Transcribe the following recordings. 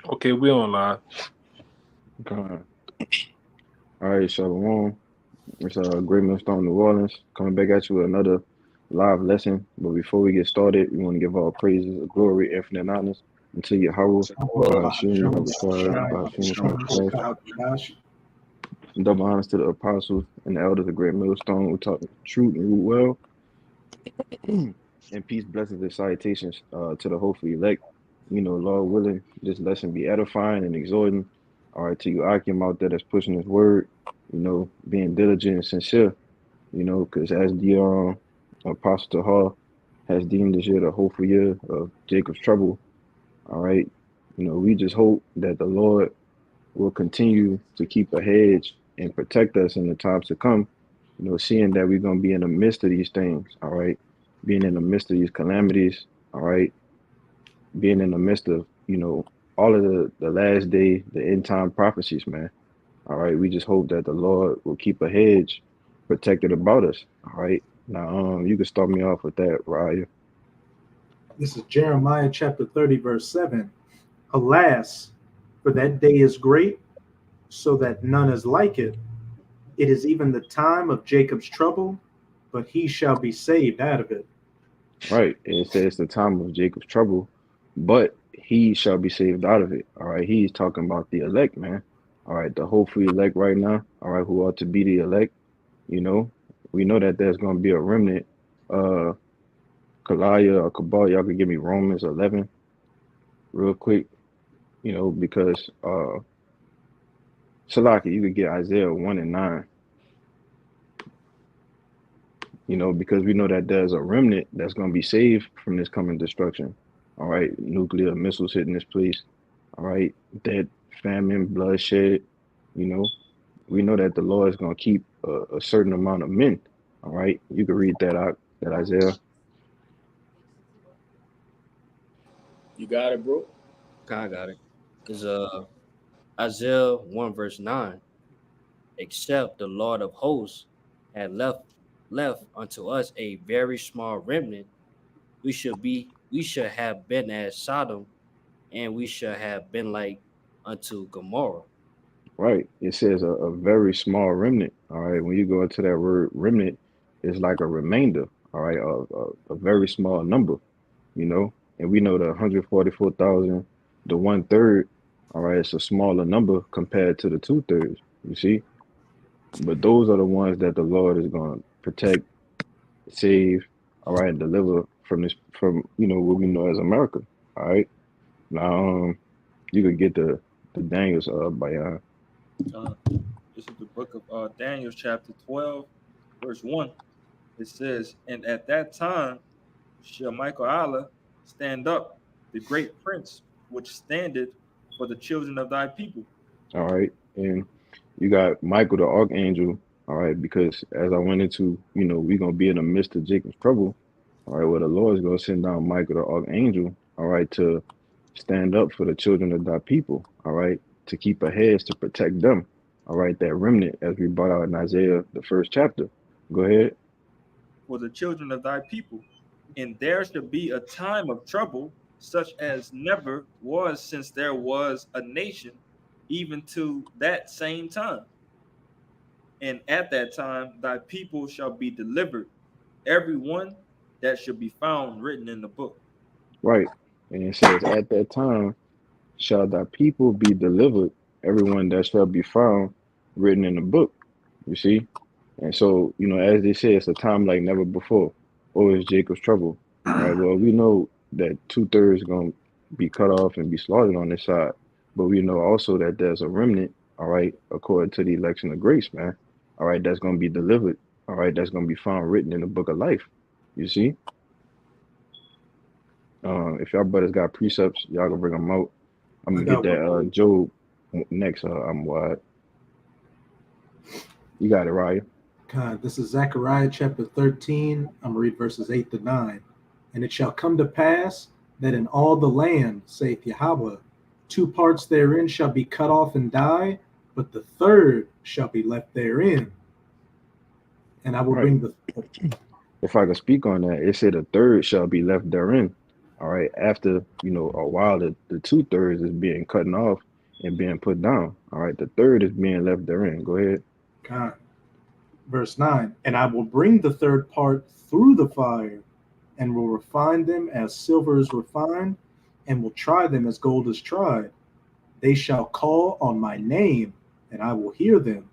Okay, we on live. God. All right, Shalom. It's Great Millstone, New Orleans, coming back at you with another live lesson. But before we get started, we want to give all praises, glory, infinite honors unto Yahweh, Ba'ashim, Yahushua, Ba'ashim, Shamash. double honors to the apostles and the elders of Great Millstone who taught the truth and rule well. And peace, blessings, and salutations to the hopefully elect. Lord willing, this lesson be edifying and exhorting. All right, to you, Akim out there that's pushing his word, being diligent and sincere, because as the Apostle Hall has deemed this year the hopeful year of Jacob's trouble, all right, we just hope that the Lord will continue to keep a hedge and protect us in the times to come, seeing that we're going to be in the midst of these things, all right, being in the midst of these calamities, all right, being in the midst of, all of the last day, the end time prophecies, man. All right. We just hope that the Lord will keep a hedge protected about us. All right. Now, you can start me off with that, Raya. This is Jeremiah chapter 30, verse 7. Alas, for that day is great, so that none is like it. It is even the time of Jacob's trouble, but he shall be saved out of it. Right. It says the time of Jacob's trouble, but he shall be saved out of it. All right. He's talking about the elect, man. All right. The hopefully elect right now. All right. Who ought to be the elect. You know, we know that there's going to be a remnant. Uh, Kalaya or Kabal, y'all could give me Romans 11 real quick, because Salaki, you could get Isaiah 1 and 9, because we know that there's a remnant that's going to be saved from this coming destruction. All right. Nuclear missiles hitting this place. All right. Dead, famine, bloodshed. You know, we know that the Lord is going to keep a certain amount of men. All right. You can read that out, that Isaiah. You got it, bro. I got it. Is Isaiah 1 verse 9. Except the Lord of hosts had left unto us a very small remnant, we should have been as Sodom, and we should have been like unto Gomorrah. Right. It says a very small remnant. All right. When you go into that word remnant, it's like a remainder. All right. A very small number, and we know the 144,000, the one third. All right. It's a smaller number compared to the two thirds, you see. But those are the ones that the Lord is going to protect, save, all right, and deliver from this, from, what we know as America. All right. Now, you could get the Daniels by Uh, this is the book of Daniel, chapter 12, verse 1. It says, "And at that time shall Michael Allah stand up, the great prince, which standeth for the children of thy people." all right. And you got Michael the archangel, all right, because as I went into, we're gonna be in the midst of Jacob's trouble, all right, where the Lord is gonna send down Michael the archangel, all right, to stand up for the children of thy people, all right, to keep a hedge to protect them, all right, that remnant as we brought out in Isaiah the first chapter. Go ahead. For the children of thy people. And there shall be a time of trouble, such as never was since there was a nation, even to that same time. And at that time thy people shall be delivered, every one that shall be found written in the book. Right. And it says, at that time shall thy people be delivered, everyone that shall be found written in the book. You see? And so, as they say, it's a time like never before. Or is Jacob's trouble. All right. Well, we know that two-thirds going to be cut off and be slaughtered on this side. But we know also that there's a remnant, all right, according to the election of grace, man. All right, that's going to be delivered. All right, that's going to be found written in the book of life. You see? If y'all brothers got precepts, y'all can bring them out. I'm I going to get got one. that Job next. I'm wide. You got it, Raya. God, this is Zechariah chapter 13. I'm going to read verses 8 to 9. And it shall come to pass that in all the land, saith Yahweh, two parts therein shall be cut off and die, but the third shall be left therein. And I will Right. bring the If I could speak on that, it said a third shall be left therein. All right, after a while, the 2/3 is being cut off and being put down. All right, the third is being left therein. Go ahead. God. Verse 9, and I will bring the third part through the fire, and will refine them as silver is refined, and will try them as gold is tried. They shall call on my name, and I will hear them,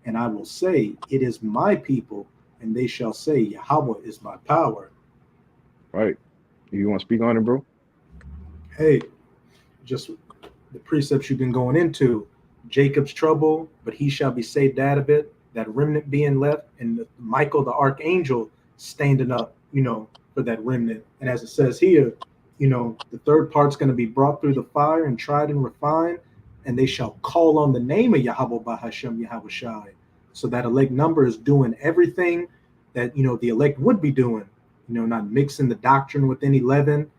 and I will say, it is my people, and they shall say, Yahweh is my power. Right. You want to speak on it, bro? Hey, just the precepts you've been going into, Jacob's trouble, but he shall be saved out of it, that remnant being left, and Michael the archangel standing up, for that remnant. And as it says here, the third part's going to be brought through the fire and tried and refined, and they shall call on the name of Yahweh Bahashem Yahweh Shai. So that elect number is doing everything that the elect would be doing, not mixing the doctrine with any leaven,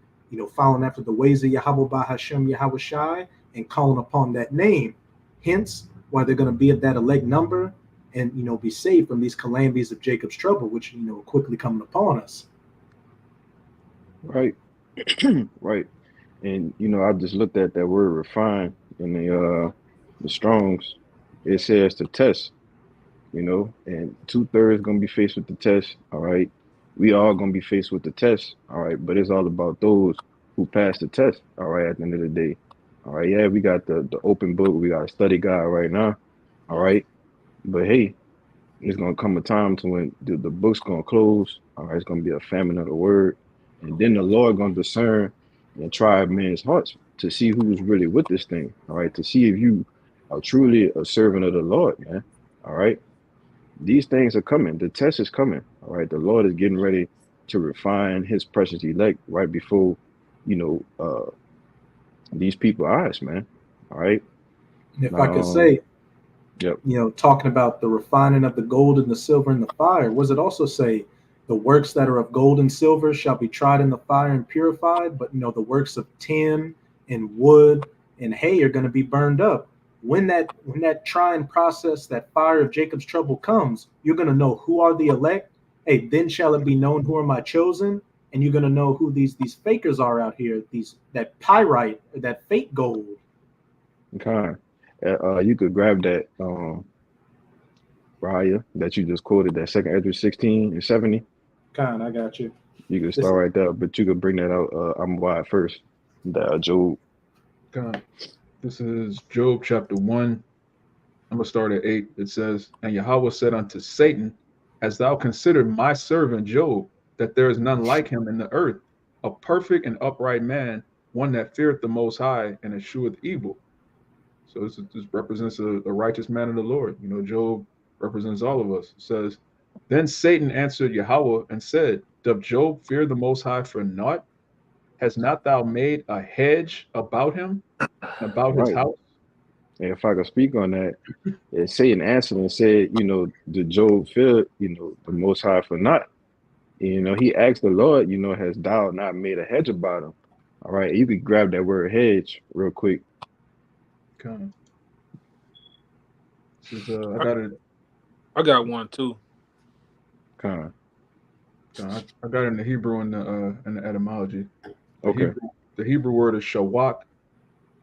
following after the ways of Yahweh Bahashem Yahweh Shai, and calling upon that name. Hence why they're going to be at that elect number and be saved from these calamities of Jacob's trouble, which are quickly coming upon us. Right. Right. And I just looked at that word refine in the Strongs. It says to test, and 2/3 gonna be faced with the test. All right. We all gonna be faced with the test. All right, but it's all about those who pass the test. All right, at the end of the day. All right, yeah, we got the open book, we got a study guide right now. All right. But hey, it's gonna come a time to when the book's gonna close. All right, it's gonna be a famine of the word, and then the Lord gonna discern and try men's hearts to see who's really with this thing. All right, to see if you are truly a servant of the Lord, man. All right, these things are coming. The test is coming. All right, the Lord is getting ready to refine His precious elect right before, these people's eyes, man. All right. And if I could say, yep. Talking about the refining of the gold and the silver and the fire, was it also say the works that are of gold and silver shall be tried in the fire and purified, but the works of tin and wood and hay are going to be burned up. When that trying process, that fire of Jacob's trouble comes, you're going to know who are the elect. Hey, then shall it be known who are my chosen, and you're going to know who these fakers are out here, that pyrite, that fake gold. Okay. You could grab that Raya that you just quoted, that 2 Ezra 16:70. I got you. You can start right there, but you could bring that out. I'm wide first. The Job. This is Job chapter 1. I'm gonna start at 8. It says, and Yahweh said unto Satan, hast thou considered my servant Job, that there is none like him in the earth, a perfect and upright man, one that feareth the Most High and escheweth evil. So this represents a righteous man of the Lord. Job represents all of us. It says, then Satan answered Yahweh and said, doth Job fear the Most High for naught? Has not thou made a hedge about him, about his house? And if I could speak on that, Satan answered and said, did Job fear, the Most High for naught? He asked the Lord, has thou not made a hedge about him? All right, you could grab that word hedge real quick. Okay. This is, I got it. I got one too. I got it in the Hebrew and the etymology. Okay. The Hebrew word is shawak,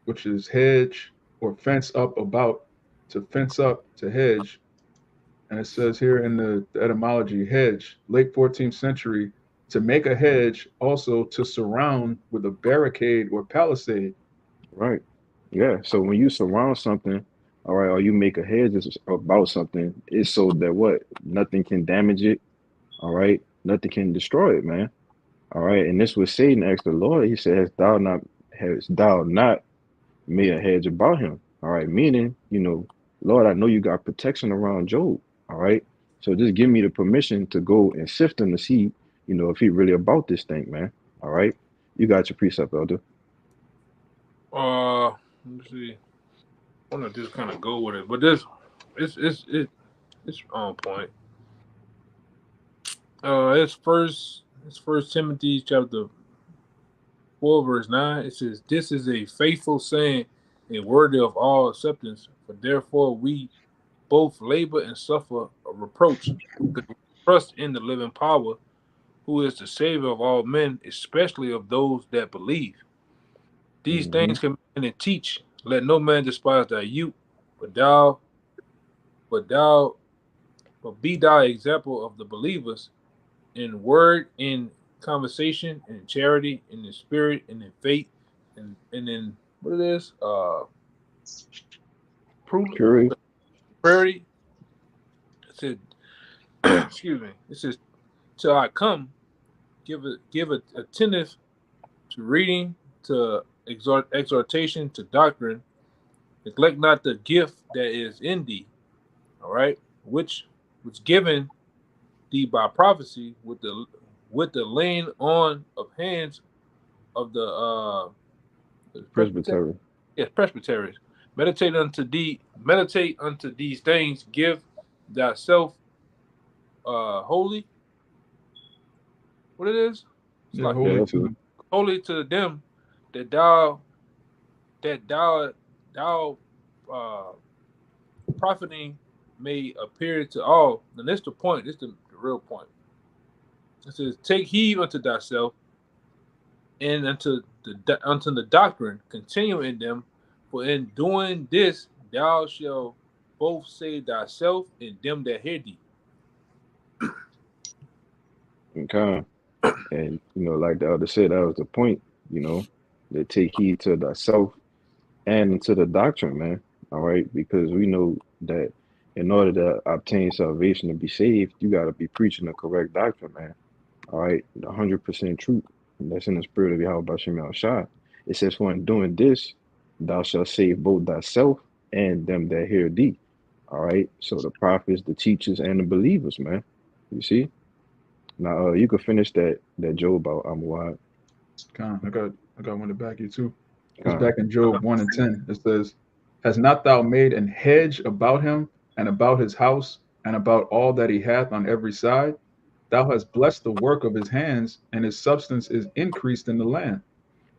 which is hedge or fence up about, to fence up, to hedge. And it says here in the etymology, hedge, late 14th century, to make a hedge, also to surround with a barricade or palisade. Right. Yeah. So when you surround something, all right, or you make a hedge about something, it's so that what? Nothing can damage it. All right. Nothing can destroy it, man. All right. And this was Satan asked the Lord. He said, hast thou not made a hedge about him? All right. Meaning, Lord, I know you got protection around Job. All right. So just give me the permission to go and sift him to see, if he really about this thing, man. All right. You got your precept, Elder. Let me see. I want to just kind of go with it, but this, it's on point. It's First Timothy chapter 4 verse 9. It says, "This is a faithful saying, and worthy of all acceptance. For therefore we both labor and suffer a reproach, because we trust in the living power, who is the Savior of all men, especially of those that believe. These Mhm. things command and teach. Let no man despise thy youth, but be thou example of the believers in word, in conversation, in charity, in the spirit, and in faith, and in what it is, Purity. purity. It said, excuse me. It says, till I come, give attentive to reading, to exhortation, to doctrine. Neglect not the gift that is in thee. All right, which was given thee by prophecy with the laying on of hands of the Presbytery. yes, presbyteries. Meditate unto these things, give thyself holy. What it is? It's Yeah, like Yeah, holy that's to it. them. holy to them that thou uh profiting may appear to all. And that's the point. This is the real point. It says, take heed unto thyself and unto the doctrine, continue in them, for in doing this thou shalt both save thyself and them that hear thee. Okay. And like the elder said, that was the point. They take heed to thyself and to the doctrine, man. All right, because we know that in order to obtain salvation and be saved, you got to be preaching the correct doctrine, man. All right, the 100% truth. That's in the spirit of Yahweh Bashem Yahushua. It says, for in doing this, thou shalt save both thyself and them that hear thee. All right, so the prophets, the teachers, and the believers, man. You see? Now, you could finish that Job about Amwad. Con, I got one to back you too. It's Con. back in Job 1 and 10. It says, has not thou made an hedge about him and about his house and about all that he hath on every side? Thou hast blessed the work of his hands, and his substance is increased in the land.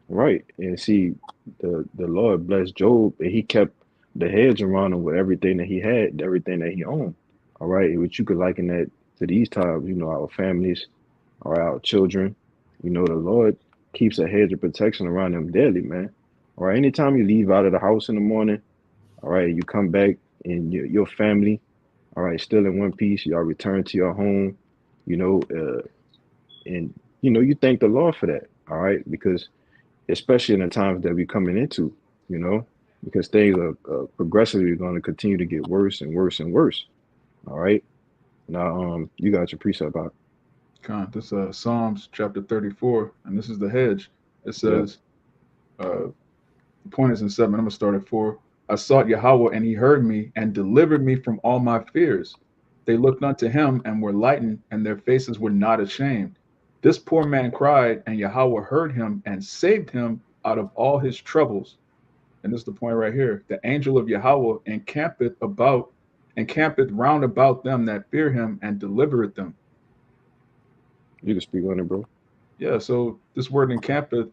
Right. And see, the Lord blessed Job, and he kept the hedge around him with everything that he had, everything that he owned. All right. Which you could liken that to these times, our families, all right, our children. The Lord keeps a hedge of protection around them daily, man. All right. Anytime you leave out of the house in the morning, all right, you come back and your family, all right, still in one piece, y'all return to your home, and you thank the Lord for that, all right, because especially in the times that we're coming into, because things are progressively going to continue to get worse and worse and worse. All right. Now, you got your precept out. Con, this Psalms chapter 34, and this is the hedge. It Yeah. says, the point is in 7. I'm going to start at 4. I sought Yahweh, and he heard me and delivered me from all my fears. They looked unto him and were lightened, and their faces were not ashamed. This poor man cried, and Yahweh heard him and saved him out of all his troubles. And this is the point right here. The angel of Yahweh encampeth round about them that fear him and delivereth them. You can speak on it, bro. Yeah, so this word encampeth,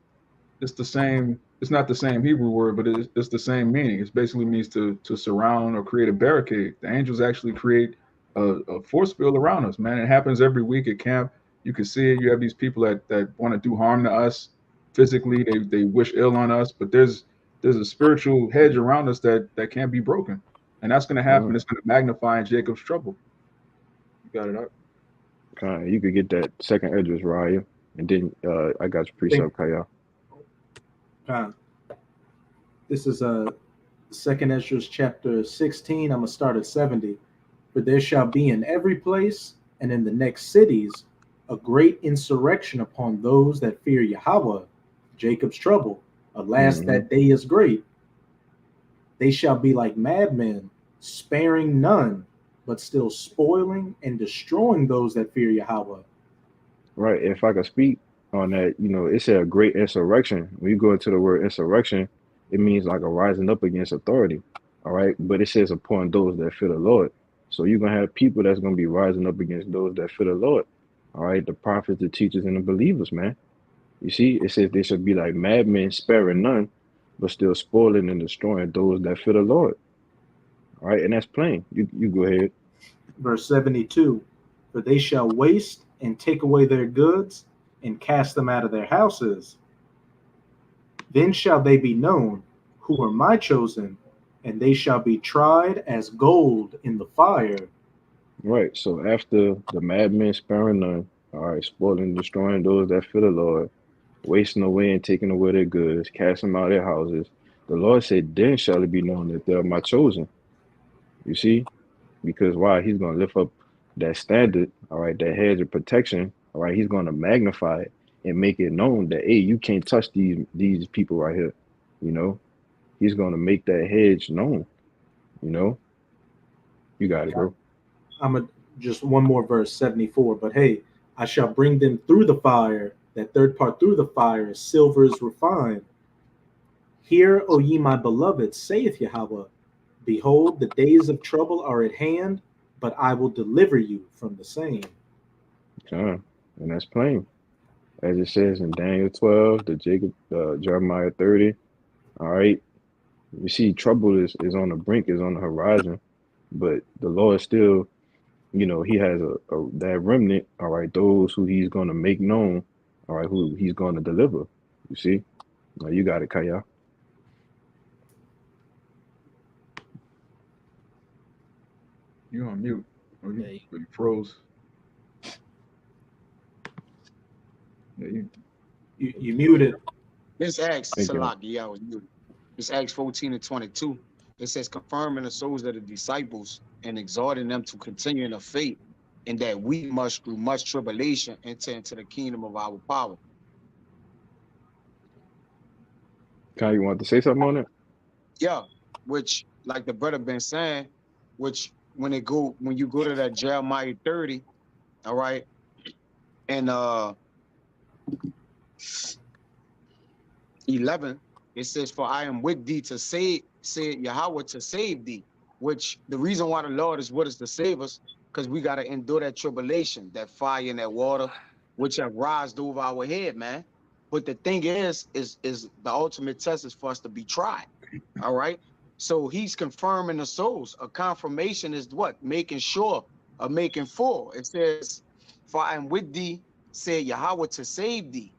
it's the same. It's not the same Hebrew word, but it's the same meaning. It basically means to surround or create a barricade. The angels actually create a force field around us, man. It happens every week at camp. You can see it. You have these people that want to do harm to us physically. They wish ill on us, but there's a spiritual hedge around us that can't be broken, and that's going to happen. It's going to magnify in Jacob's trouble. You got it up. You could get that second address, Raya, and then I got your precept, Kaya. This is Second Ezra chapter 16. I'm gonna start at 70. For there shall be in every place and in the next cities a great insurrection upon those that fear Yahweh, Jacob's trouble. Alas, that day is great. They shall be like madmen, sparing none, but still spoiling and destroying those that fear Yahweh. Right. If I could speak on that, it said a great insurrection. When you go into the word insurrection, it means like a rising up against authority. All right. But it says upon those that fear the Lord. So you're going to have people that's going to be rising up against those that fear the Lord. All right. The prophets, the teachers, and the believers, man. You see, it says they should be like madmen, sparing none, but still spoiling and destroying those that fear the Lord. All right. And that's plain. You go ahead. Verse 72. For they shall waste and take away their goods, and cast them out of their houses. Then shall they be known, who are my chosen, and they shall be tried as gold in the fire. Right. So after the madmen sparing none, all right, spoiling and destroying those that fear the Lord, wasting away and taking away their goods, casting them out of their houses, the Lord said, then shall it be known that they are my chosen. You see? Because why? He's going to lift up that standard, all right, that hedge of protection, all right, he's going to magnify it and make it known that, hey, you can't touch these people right here, you know? He's going to make that hedge known, you know? You got it, bro. Just one more verse, 74. But hey, I shall bring them through the fire. That third part, through the fire, as silver is refined. Hear, O ye my beloved, saith Yahweh, behold, the days of trouble are at hand, but I will deliver you from the same. And that's plain. As it says in Daniel 12, Jeremiah 30, all right? You see, trouble is on the brink, is on the horizon, but the Lord still, you know, he has that remnant, all right, those who he's going to make known, all right, who he's going to deliver. You see? Now you got it, Kaya. You on mute. Oh, Yeah, you froze. Yeah, You muted. This Acts, Thank you. Salaki, I was muted. This Acts 14 and 22. It says, confirming the souls of the disciples and exhorting them to continue in the faith, and that we must, through much tribulation, enter into the kingdom of our power. Kaya, you want to say something on it? Yeah, which, like the brother been saying, which when you go to that Jeremiah 30, all right, and 11, it says, for I am with thee to save, said Yahweh, to save thee, which the reason why the Lord is with us to save us, because we got to endure that tribulation, that fire and that water, which have rised over our head, man. But the thing is the ultimate test is for us to be tried, all right? So he's confirming the souls. A confirmation is what? Making sure, or making full. It says, for I am with thee, said Yahweh, to save thee.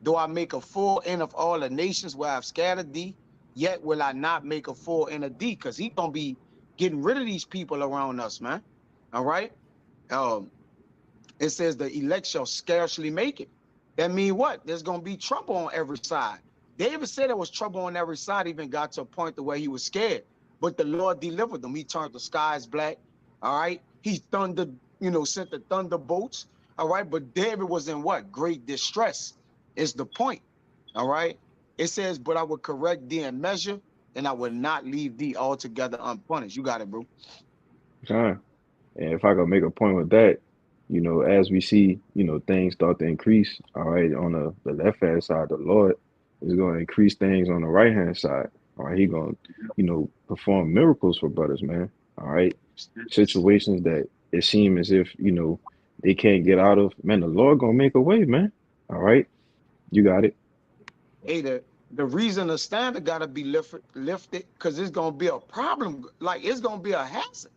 Though I make a full end of all the nations where I've scattered thee, yet will I not make a full end of thee, because he's going to be getting rid of these people around us, man. All right? It says the elect shall scarcely make it. That means what? There's going to be trouble on every side. David said there was trouble on every side, even got to a point to where he was scared. But the Lord delivered them. He turned the skies black. All right? He thundered, sent the thunderbolts. All right? But David was in what? Great distress is the point. All right? It says, but I will correct thee in measure, and I will not leave thee altogether unpunished. You got it, bro. And if I could make a point with that, as we see, things start to increase, all right, on the left-hand side, the Lord is going to increase things on the right-hand side. All right, he's going to, perform miracles for brothers, man. All right, situations that it seems as if, they can't get out of, man, the Lord going to make a way, man. All right, you got it. Hey, the reason the standard got to be lifted, because it's going to be a problem. Like, it's going to be a hazard.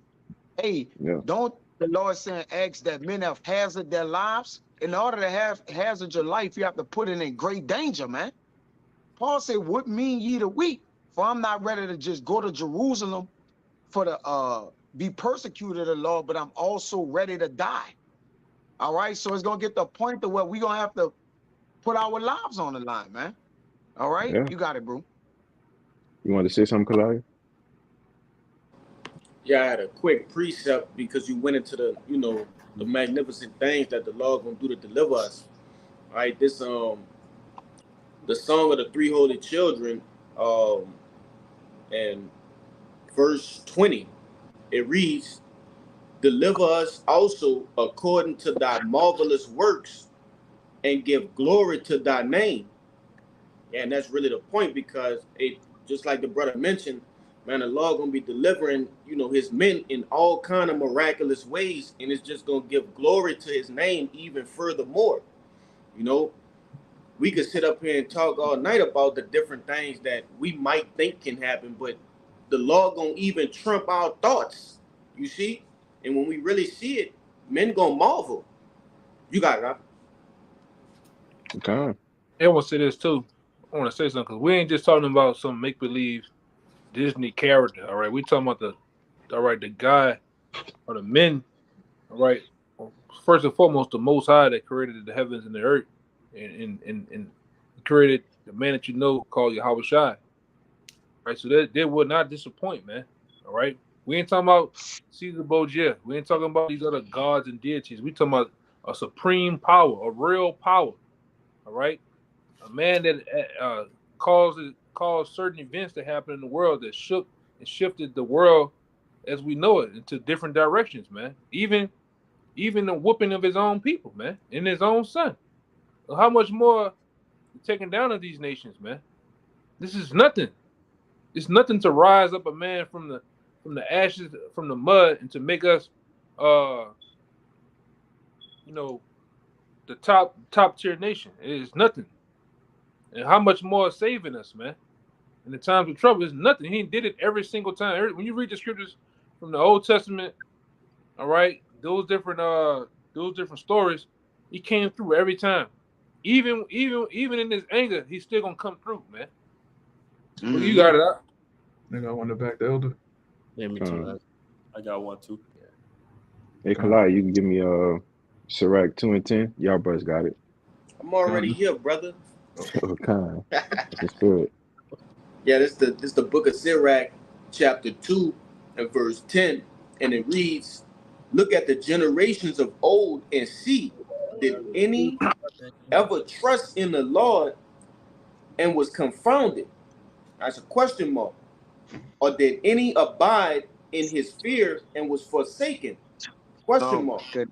Hey, Yeah. Don't the Lord saying, ask that men have hazard their lives? In order to have hazard your life, you have to put it in great danger, man. Paul said, what mean ye the weak? For I'm not ready to just go to Jerusalem for the be persecuted of the Lord, but I'm also ready to die. All right, so it's going to get to a point to where we're going to have to put our lives on the line, man. All right, Yeah. You got it, bro. You want to say something, Kalai? Yeah, I had a quick precept because you went into the, the magnificent things that the Lord gonna do to deliver us. All right, this the song of the three holy children, and verse 20, it reads, deliver us also according to thy marvelous works, and give glory to thy name. And that's really the point, because it, just like the brother mentioned, man, the Lord gonna be delivering, his men in all kind of miraculous ways, and it's just gonna give glory to his name even furthermore. We could sit up here and talk all night about the different things that we might think can happen, but the Lord gonna even trump our thoughts, you see? And when we really see it, men gonna marvel. You got it, Rob. Okay. I want to say this too. I want to say something because we ain't just talking about some make believe Disney character. All right, we talking about the guy or the men. All right, first and foremost, the Most High that created the heavens and the earth, and created the man that you know called Yahweh Shai. Right, so they will not disappoint, man. All right, we ain't talking about Caesar Borgia. We ain't talking about these other gods and deities. We talking about a supreme power, a real power. All right, a man that caused certain events to happen in the world that shook and shifted the world as we know it into different directions, man. Even the whooping of his own people, man, and his own son. So how much more the taking down of these nations, man? This is nothing. It's nothing to rise up a man from the ashes, from the mud, and to make us, the top tier nation. It is nothing. And how much more saving us, man? In the times of trouble, is nothing. He did it every single time. When you read the scriptures from the Old Testament, all right, those different stories, he came through every time. Even in his anger, he's still gonna come through, man. Well, you got it out. Nigga, I want to back the elder. Yeah, me too. I got one too. Hey, Kalai, you can give me Sirach 2 and 10. Y'all brothers got it. I'm already here, brother. Okay. That's good. Yeah, this the book of Sirach, chapter 2 and verse 10, and it reads, "Look at the generations of old and see, did any ever trust in the Lord and was confounded?" That's a question mark. "Or did any abide in his fear and was forsaken?" Question mark. Good.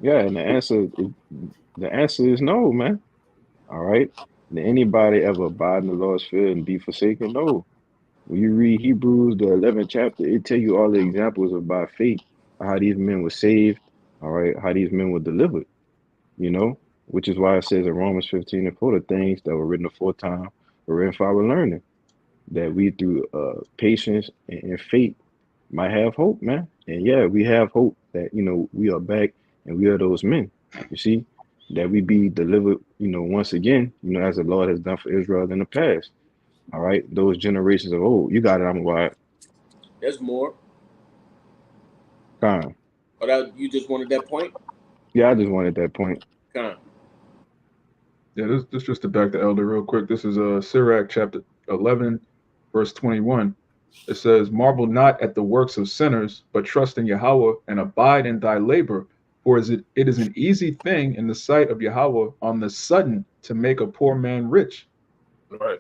Yeah, and the answer is no, man. All right. Did anybody ever abide in the Lord's fear and be forsaken? No. When you read Hebrews, the 11th chapter, it tell you all the examples of by faith, how these men were saved, all right, how these men were delivered, which is why it says in Romans 15 and 4, the things that were written aforetime were written for our learning, that we through patience and faith might have hope, man. And yeah, we have hope that, we are back and we are those men, you see, that we be delivered, once again, as the Lord has done for Israel in the past. All right, those generations of old. You got it, I'm wide. There's more. Con. Or you just wanted that point? Yeah, I just wanted that point. Con. Yeah, this just to back the elder real quick. This is Sirach chapter 11, verse 21. It says, "Marvel not at the works of sinners, but trust in Yahweh and abide in thy labor. For it is an easy thing in the sight of Yahweh on the sudden to make a poor man rich." Right.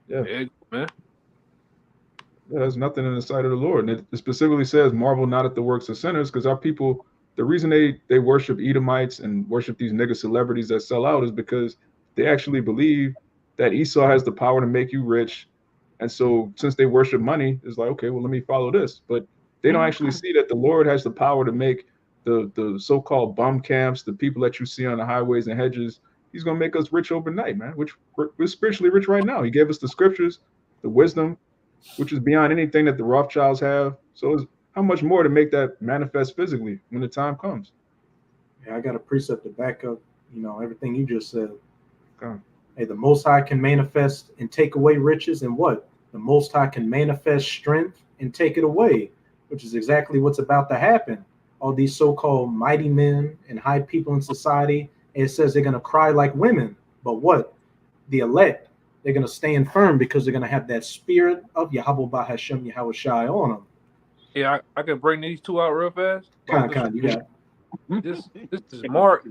Yeah. Yeah, man. Yeah, there's nothing in the sight of the Lord. And it specifically says, "Marvel not at the works of sinners," because our people, the reason they worship Edomites and worship these nigga celebrities that sell out is because they actually believe that Esau has the power to make you rich. And so since they worship money, it's like, okay, well, let me follow this. But they don't actually see that the Lord has the power to make the so-called bum camps, the people that you see on the highways and hedges, he's going to make us rich overnight, man, which we're spiritually rich right now. He gave us the scriptures, the wisdom, which is beyond anything that the Rothschilds have. So how much more to make that manifest physically when the time comes? Yeah, I got a precept to back up, everything you just said. Okay. Hey, the Most High can manifest and take away riches, and what? The Most High can manifest strength and take it away, which is exactly what's about to happen. All these so-called mighty men and high people in society, and it says they're going to cry like women. But what? The elect, they're going to stand firm because they're going to have that spirit of Yahweh Bahashem Yahweh Shai on them. Yeah, I can bring these two out real fast. You got This is Mark.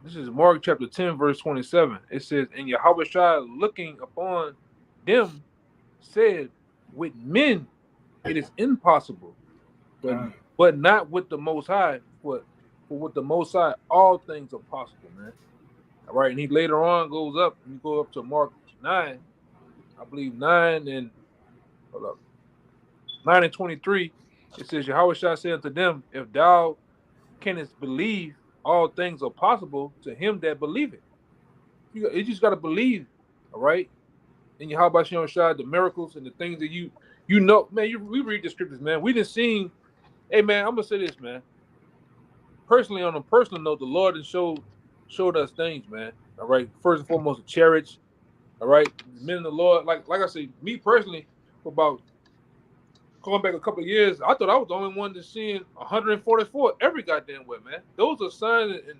This is Mark chapter 10, verse 27. It says, "And Yahweh Shai looking upon them said, with men it is impossible, but not with the Most High. For with the Most High all things are possible, man." All right, and he later on goes up, and you go up to Mark 9, I believe 9 and 23. It says, "Yahweh Shai said unto them, if thou canst believe, all things are possible to him that believeth." You just got to believe, all right? And Yahweh Shai, the miracles and the things that man, we read the scriptures, man. We done seen Hey man, I'm gonna say this, man. Personally, on a personal note, the Lord has showed us things, man. All right. First and foremost, the chariots. All right. The men of the Lord, like I say, me personally, for about going back a couple of years, I thought I was the only one that's seeing 144 every goddamn way, man. Those are signs and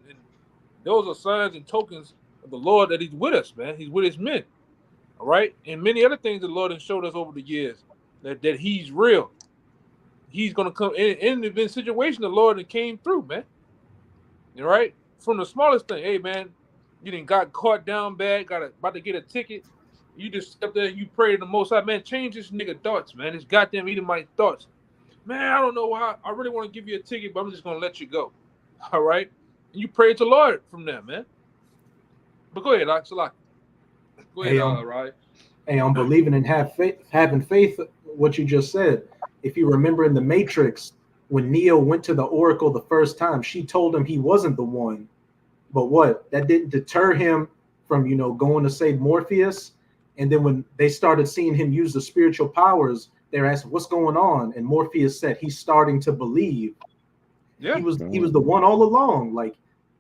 those are signs and tokens of the Lord that He's with us, man. He's with His men. All right. And many other things the Lord has showed us over the years that He's real. He's gonna come in the situation the Lord that came through, man. All right? From the smallest thing, hey man, you didn't got caught down bad, about to get a ticket. You just step there and you pray to the Most High, man. Change this nigga thoughts, man. This goddamn Edomite thoughts. Man, I don't know how. I really want to give you a ticket, but I'm just gonna let you go. All right? And you pray to the Lord from there, man. But go ahead, Salaki. Go ahead, right? Hey, on believing and having faith, what you just said. If you remember in the Matrix, when Neo went to the Oracle the first time, she told him he wasn't the one. But what? That didn't deter him from, going to save Morpheus. And then when they started seeing him use the spiritual powers, they're asking, what's going on? And Morpheus said he's starting to believe. Yeah. He was the one all along. Like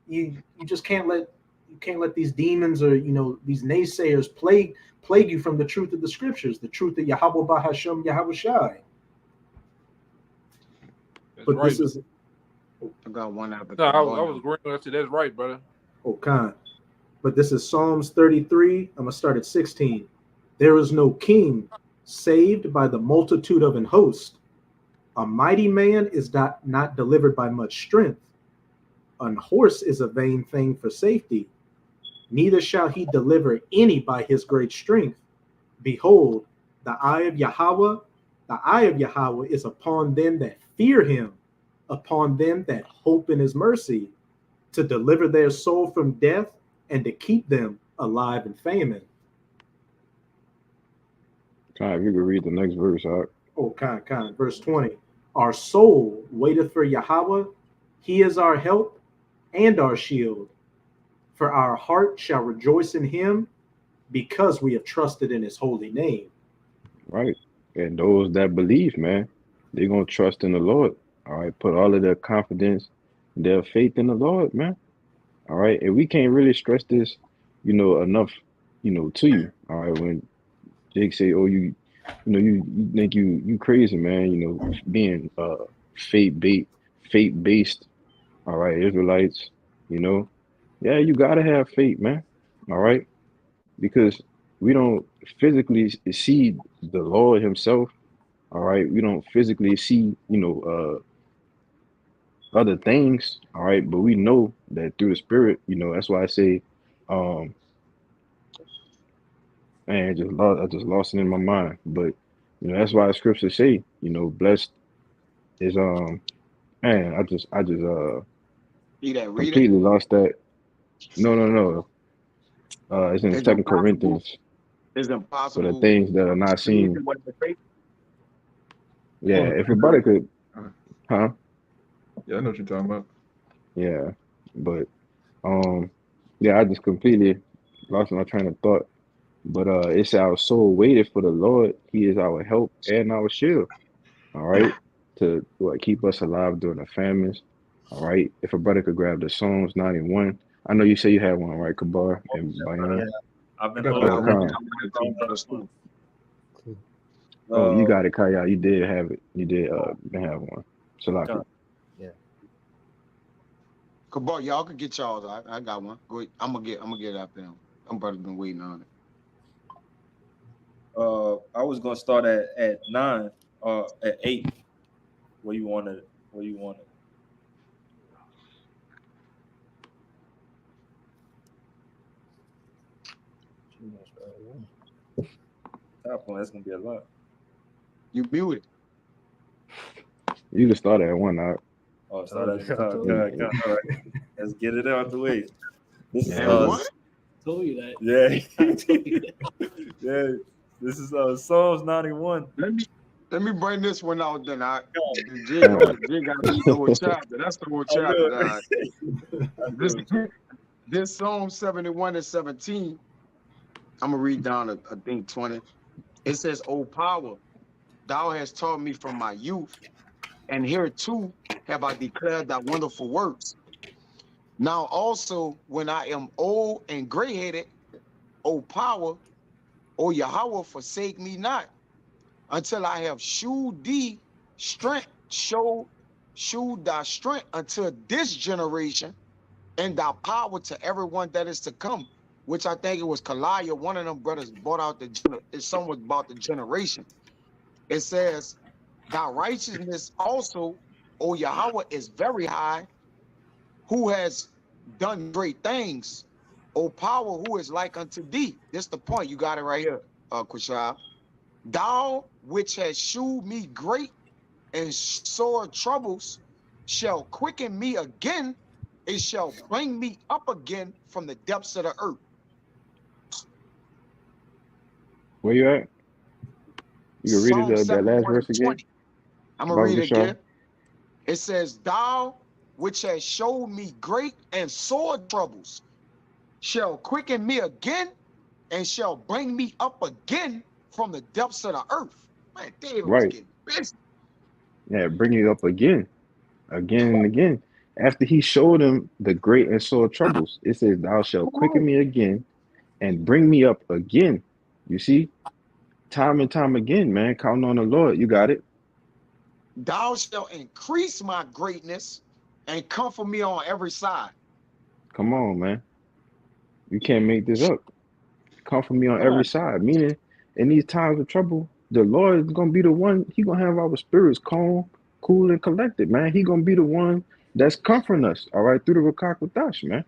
you just can't let these demons or these naysayers plague you from the truth of the scriptures, the truth of Yahweh Bahashem Yahweh Shai. But right. This is. I got one out. No, I was agreeing with you. That's right, brother. Okay. But this is Psalms 33. I'm gonna start at 16. There is no king saved by the multitude of an host. A mighty man is not delivered by much strength. An horse is a vain thing for safety. Neither shall he deliver any by his great strength. Behold, the eye of Yahweh is upon them that fear him, upon them that hope in his mercy, to deliver their soul from death and to keep them alive in famine. If you could read the next verse, Art. Oh, verse 20. Our soul waiteth for Yahweh. He is our help and our shield. For our heart shall rejoice in him, because we have trusted in his holy name. Right. And those that believe, man, they're going to trust in the Lord. All right. Put all of their confidence, their faith in the Lord, man. All right. And we can't really stress this, enough, to you. All right. When Jake say, oh, you think you crazy, man, being faith-based, all right, Israelites, yeah, you got to have faith, man. All right. Because we don't physically see the Lord himself. All right. We don't physically see, other things. All right. But we know that through the spirit, that's why I say, man, I just lost it in my mind. But, that's why the scriptures say, blessed is, man, I just completely lost that. No. It's in 2 Corinthians. It's impossible. For the things that are not seen. Yeah, everybody could. Huh? Yeah, I know what you're talking about. Yeah, but yeah, I just completely lost my train of thought. But it's our soul waited for the Lord. He is our help and our shield. All right, to keep us alive during the famines. All right, if a brother could grab the Psalms 91. I know you say you had one, right, Kabar and Bayan? Yeah, I've been Oh, you got it, Kaya. You did have it. You did have one. Salaki. Yeah. Kabar, y'all could get y'all. I got one. Go ahead. I'm gonna get it out there. I'm probably been waiting on it. I was gonna start at 9 or at 8. Where you want it? Top one, that's gonna be a lot. You muted. You can start at 1 out. Oh, start at the top. All right. Let's get it out the way. This is told you that. Yeah. Yeah. This is Psalms 91. Let me bring this one out then. Jay got to read the whole chapter. That's the whole chapter. This Psalm 71 and 17. I'm gonna read down I think 20. It says, "O power, thou hast taught me from my youth, and here too have I declared thy wonderful works. Now also, when I am old and gray-headed, O power, O Yahweh, forsake me not, until I have shewed thee strength, shewed thy strength until this generation, and thy power to everyone that is to come. Which I think it was Kalaya, one of them brothers brought out it's somewhat about the generation. It says, thy righteousness also, O Yahweh, is very high, who has done great things. O power, who is like unto thee. This the point. You got it right here, Kushab. Thou which has shewed me great and sore troubles shall quicken me again. It shall bring me up again from the depths of the earth. Where you at? You can read it, that last verse again. I'm going to read it again. It says, thou which has showed me great and sore troubles shall quicken me again and shall bring me up again from the depths of the earth. Man, David was getting busy. Yeah, bring you up again and again. After he showed him the great and sore troubles, it says, thou shalt quicken me again and bring me up again. You see? Time and time again, man. Counting on the Lord. You got it. Thou shalt increase my greatness and comfort me on every side. Come on, man. You can't make this up. Comfort me on every side. Meaning, in these times of trouble, the Lord is going to be the one. He going to have our spirits calm, cool, and collected, man. He going to be the one that's comforting us, all right, through the Rakak Wadash, man.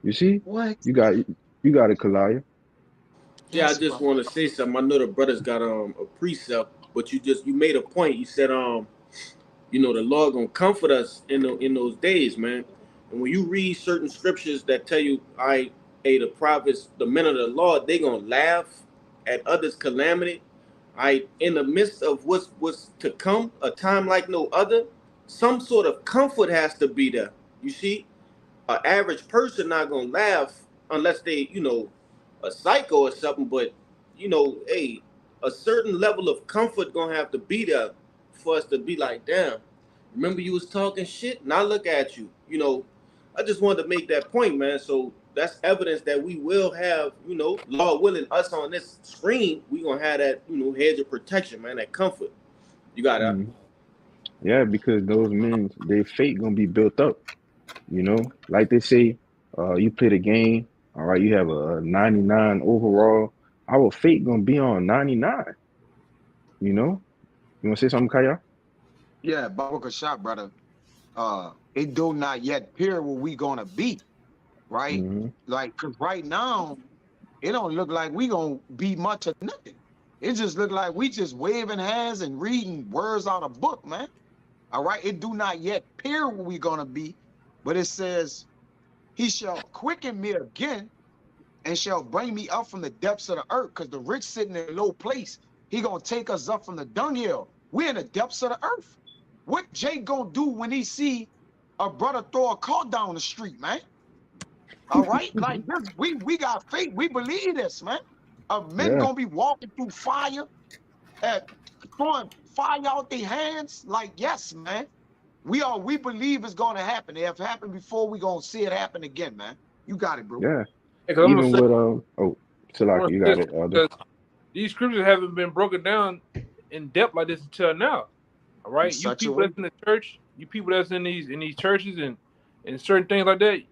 You see? What? You got it, Kalaya. Yeah, I just want to say something. I know the brothers got a precept, but you made a point. You said you know, the Lord gonna comfort us in those days, man. And when you read certain scriptures that tell you, the prophets, the men of the Lord, they gonna laugh at others' calamity. In the midst of what's to come, a time like no other, some sort of comfort has to be there. You see, an average person not gonna laugh unless they, you know, a psycho or something. But you know, hey, a certain level of comfort gonna have to be there for us to be like, damn, remember you was talking shit? Now look at you. You know, I just wanted to make that point, man. So that's evidence that we will have, you know, Lord willing, us on this screen, we gonna have that, you know, hedge of protection, man, that comfort. You got that? Yeah, because those men, their fate gonna be built up. You know, like they say, you play the game, all right, you have a 99 overall. Our fate gonna be on 99. You know? You wanna say something, Kaya? Yeah, Baruch shot, brother. It do not yet appear where we gonna be, right? Like, cause right now, it don't look like we gonna be much of nothing. It just look like we just waving hands and reading words out of book, man. All right, it do not yet appear where we gonna be, but it says, he shall quicken me again and shall bring me up from the depths of the earth, because the rich sitting in a low place. He gonna take us up from the dunghill. We're in the depths of the earth. What Jake gonna do when he see a brother throw a car down the street, man? All right, like this, we got faith. We believe this, man. Men gonna be walking through fire, throwing fire out their hands. Like, yes, man. We believe it's gonna happen. It have happened before. We gonna see it happen again, man. You got it, bro. Yeah. Hey, even with Salaki, you got it, Elder. These scriptures haven't been broken down in depth like this until now. All right, you people that's in the church, you people that's in these churches and certain things like that,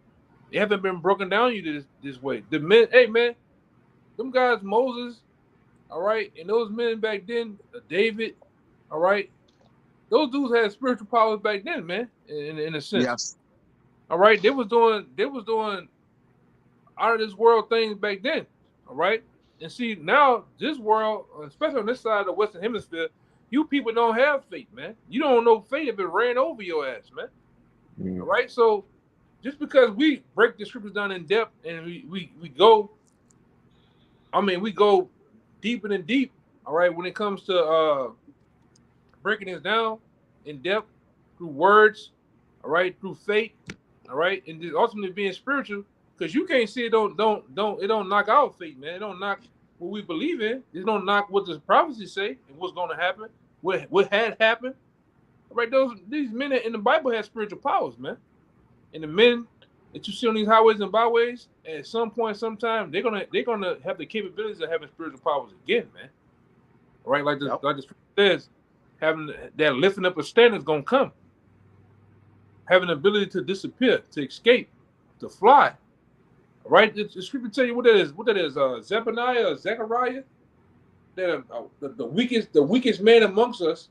they haven't been broken down this way. The men, hey man, them guys, Moses, all right, and those men back then, David, all right, those dudes had spiritual powers back then, man. In a sense, yes. All right, they was doing out of this world things back then, all right. And see now this world, especially on this side of the Western Hemisphere, you people don't have faith, man. You don't know faith if it ran over your ass, man. All right, so just because we break the scriptures down in depth and we go, I mean, we go deeper and deep, all right, when it comes to breaking this down in depth through words, all right, through faith, all right, and just ultimately being spiritual, because you can't see it don't knock our faith, man. It don't knock what we believe in. It don't knock what the prophecies say and what's going to happen, what had happened, Right? These men in the Bible have spiritual powers, man. And the men that you see on these highways and byways, at some point, sometime, they're gonna have the capabilities of having spiritual powers again, man. Right? Like Yep. the scripture says, having that lifting up a standard is gonna come. Having the ability to disappear, to escape, to fly. All right? The scripture tell you what that is. What that is, Zephaniah or Zechariah. That the weakest man amongst us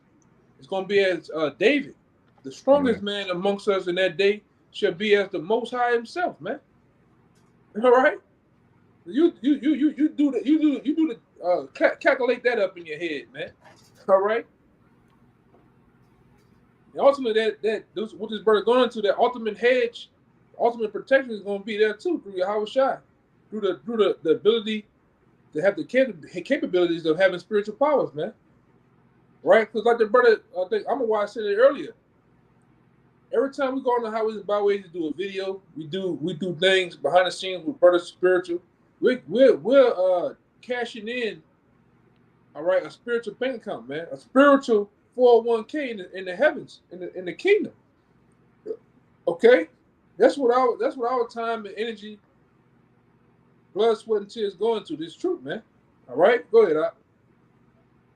is going to be as David. The strongest man amongst us in that day shall be as the Most High Himself, man. All right, you do the calculate that up in your head, man. All right. And ultimately, what this brother going into, that ultimate hedge, ultimate protection is going to be there too through Yahweh Shai, through the ability to have the capabilities of having spiritual powers, man. Right? Because like the brother, I think I'm why I said it earlier. Every time we go on the highways and byways to do a video, we do things behind the scenes with Brother Spiritual. We're cashing in, all right, a spiritual bank account, man, a spiritual 401k in the heavens, in the kingdom. Okay, that's what our time and energy, blood, sweat, and tears going to. This truth, man. All right, go ahead.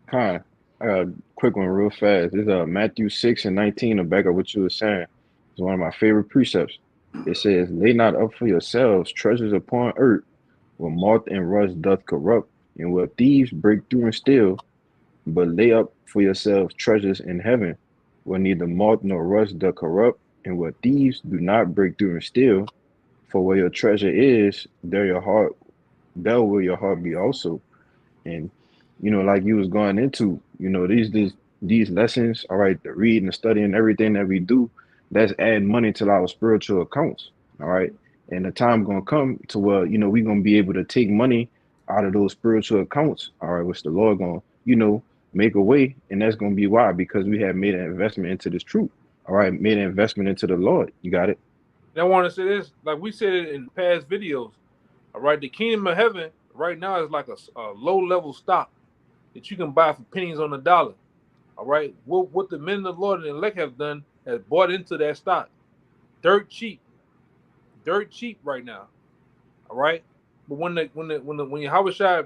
Hi, I got a quick one real fast. This is Matthew 6:19 to back up what you were saying. It's one of my favorite precepts. It says, "Lay not up for yourselves treasures upon earth, where moth and rust doth corrupt, and where thieves break through and steal. But lay up for yourselves treasures in heaven, where neither moth nor rust doth corrupt, and where thieves do not break through and steal. For where your treasure is, there will your heart be also." And like you was going into, these lessons, all right, the reading, the studying, everything that we do, that's adding money to our spiritual accounts. All right. And the time gonna come to where, we're gonna be able to take money out of those spiritual accounts, all right, which the Lord gonna, make a way. And that's gonna be why, because we have made an investment into this truth. All right, made an investment into the Lord. You got it. And I want to say this, like we said it in past videos. All right, the kingdom of heaven right now is like a low-level stock that you can buy for pennies on the dollar. All right, what the men of the Lord and the elect have done has bought into that stock, dirt cheap right now. All right, but when Yahweh Shai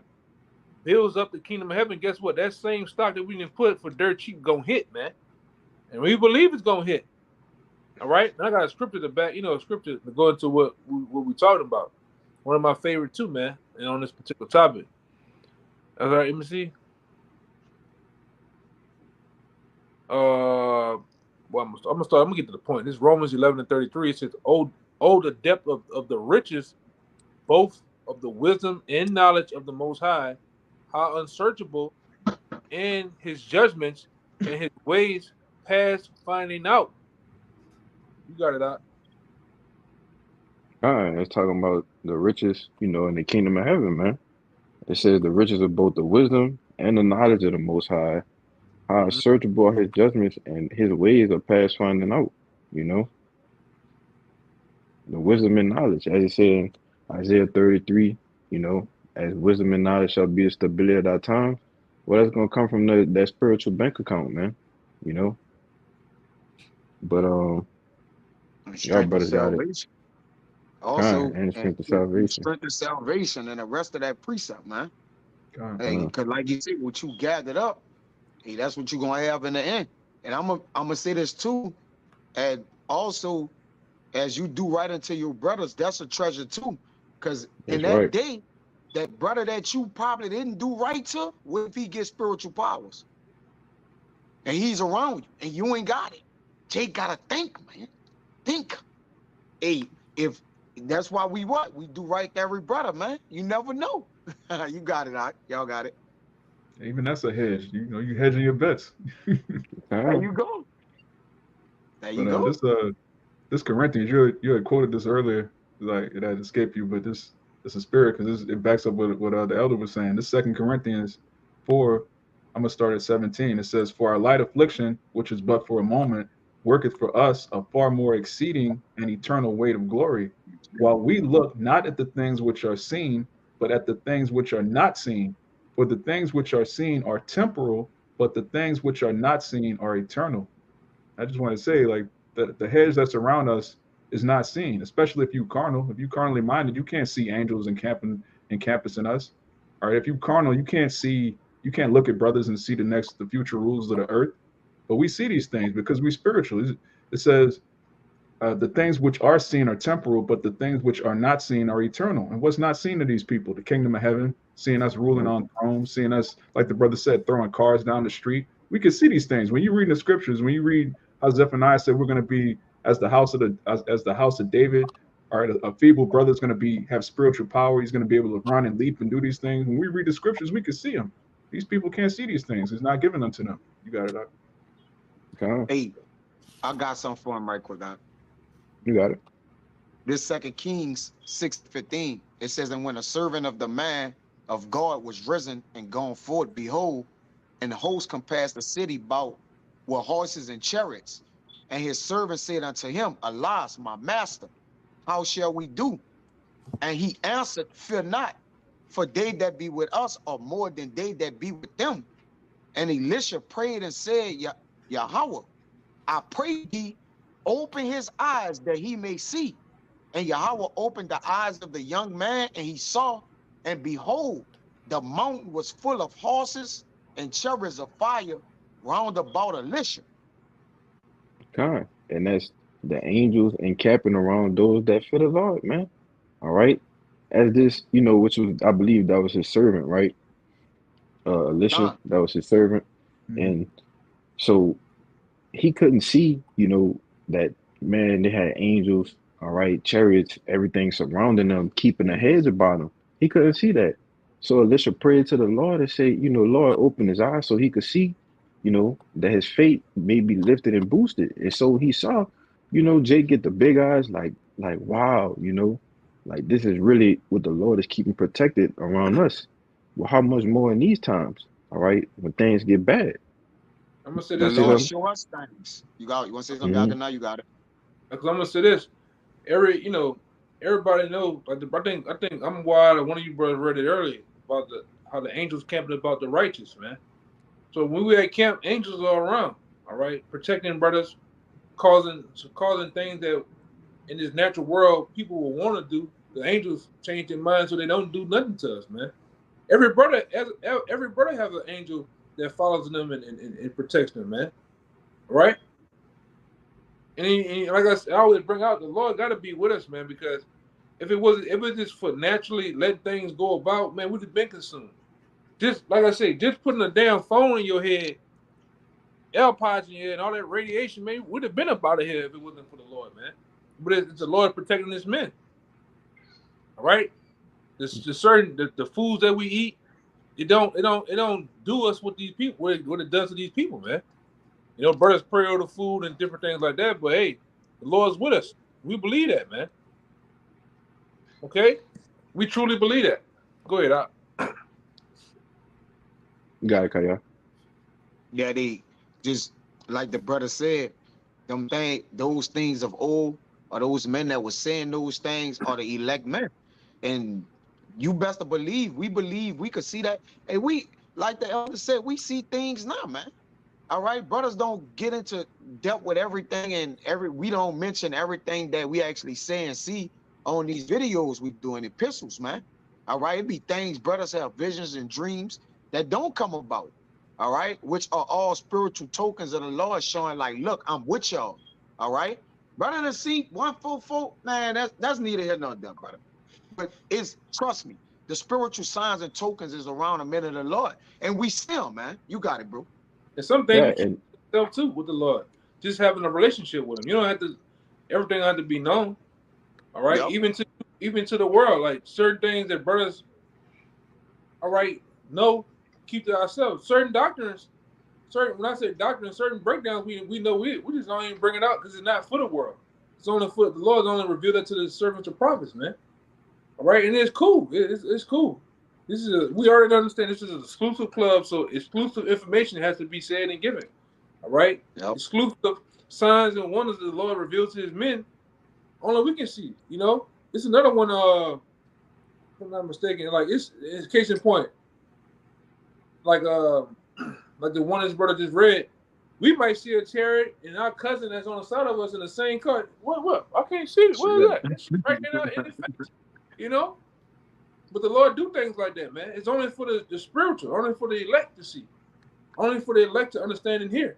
builds up the kingdom of heaven, guess what? That same stock that we can put for dirt cheap gonna hit, man, and we believe it's gonna hit. All right, and I got a scripture to back, a scripture to go into what we're talking about. One of my favorite too, man, and on this particular topic. All right, let me see. Well, I'm gonna get to the point. This Romans 11:33. It says, "Oh, the depth of the riches, both of the wisdom and knowledge of the Most High, how unsearchable in His judgments and His ways past finding out." You got it out. All right, it's talking about the riches, in the kingdom of heaven, man. It says the riches of both the wisdom and the knowledge of the Most High, how unsearchable are His judgments and His ways are past finding out. The wisdom and knowledge, as it said in Isaiah 33, as wisdom and knowledge shall be the stability of that time. Well, that's gonna come from that spiritual bank account, man. But y'all brothers got it. Also, and strength of salvation. Strength of salvation and the rest of that precept, man. Because like you said, what you gathered up, hey, that's what you're gonna have in the end. And I'm gonna say this too, and also as you do right unto your brothers, that's a treasure too. Because in that day, that brother that you probably didn't do right to, what if he gets spiritual powers? And he's around you and you ain't got it. Jay gotta think, man. Think. Hey, if that's why we do right to every brother, man. You never know. You got it, y'all got it. Even that's a hedge. You hedging your bets. There you go. There you go. This Corinthians, you had quoted this earlier, like it had escaped you, but this is a spirit because it backs up what the elder was saying. This 2 Corinthians 4, I'm gonna start at 17. It says, "For our light affliction, which is but for a moment, worketh for us a far more exceeding and eternal weight of glory, while we look not at the things which are seen, but at the things which are not seen. For the things which are seen are temporal, but the things which are not seen are eternal." I just want to say, like, the hedge that's around us is not seen, especially if you carnal. If you carnally minded, you can't see angels encamping us. All right, if you carnal, you can't look at brothers and see the future rules of the earth. But we see these things because we spiritual. It says the things which are seen are temporal, but the things which are not seen are eternal. And what's not seen to these people? The kingdom of heaven, seeing us ruling on thrones, seeing us, like the brother said, throwing cars down the street. We can see these things. When you read the scriptures, when you read how Zephaniah said we're going to be as the house of David, all right, a feeble brother is going to have spiritual power. He's going to be able to run and leap and do these things. When we read the scriptures, we can see them. These people can't see these things. It's not given unto them. You got it, Doc. Okay. Hey, I got something for him right quick, Doc. You got it. This 2 Kings 6:15, it says, and when a servant of the man of God was risen and gone forth, behold, and the host compassed the city about with horses and chariots. And his servant said unto him, alas, my master, how shall we do? And he answered, fear not, for they that be with us are more than they that be with them. And Elisha prayed and said, Yahweh, I pray thee, open his eyes that he may see. And Yahweh opened the eyes of the young man, and he saw, and behold, the mountain was full of horses and chariots of fire round about Elisha. Okay. And that's the angels encamping around those that fear the Lord, man. All right. As this, which was, I believe that was his servant, right? Elisha, that was his servant. Mhm. And so he couldn't see, that, man, they had angels, all right, chariots, everything surrounding them, keeping a hedge about them. He couldn't see that. So Elisha prayed to the Lord and said, Lord, open his eyes so he could see, that his faith may be lifted and boosted. And so he saw, Jake get the big eyes, like, wow, like this is really what the Lord is keeping protected around us. Well, how much more in these times, all right, when things get bad? I'm gonna say The this. see Lord something? show us things. You want to say something, Mhm. Yaga? Now you got it. Because I'm gonna say this. Everybody knows. Like I think I'm wild. One of you brothers read it earlier about how the angels camping about the righteous, man. So when we at camp, angels are around, all right, protecting brothers, causing things that in this natural world people will want to do. The angels change their mind so they don't do nothing to us, man. Every brother has an angel that follows them and protects them, man. All right. And like I always bring out, the Lord got to be with us, man, because if it was just for naturally letting things go about, man, we'd have been consumed. Just like I say, just putting a damn phone in your head, AirPods in your head, and all that radiation, man, we'd have been up out of here if it wasn't for the Lord, man. But it's the Lord protecting his men. All right, the foods that we eat, it don't do us what these people what it does to these people, man. Brothers pray over the food and different things like that, but hey, the Lord's with us. We believe that, man. Okay, we truly believe that. Go ahead, Doc. Got it, Kaya. Yeah, they just like the brother said, those things of old, or those men that were saying those things, are the elect men. And you best to believe we could see that. And we, like the elder said, we see things now, man. All right, brothers don't get into depth with everything, and we don't mention everything that we actually say and see on these videos we do in epistles, man. All right, it be things brothers have visions and dreams that don't come about. All right, which are all spiritual tokens of the Lord showing, like, look, I'm with y'all. All right, brother, to see 144, man, that's neither here nor there, brother. But trust me, the spiritual signs and tokens is around the men of the Lord, and we see them, man. You got it, bro. And some things Yeah, you keep and yourself too with the Lord. Just having a relationship with him. You don't have to. Everything don't have to be known. All right, Yep. even to the world, like certain things that brothers, all right, know, keep to ourselves. Certain doctrines, when I say doctrines, certain breakdowns, we know we just don't even bring it out because it's not for the world. It's only for the Lord's only revealed that to the servants of prophets, man. All right, and it's cool. It's cool. We already understand this is an exclusive club, so exclusive information has to be said and given. All right, Yep. exclusive signs and wonders that the Lord reveals to his men. Only we can see. It's another one. If I'm not mistaken, like it's case in point. Like the one his brother just read. We might see a chariot and our cousin that's on the side of us in the same car. What? I can't see it. What is that? It's right in the face. You know? But the Lord do things like that, man. It's only for the spiritual, only for the elect to see, only for the elect to understand and hear.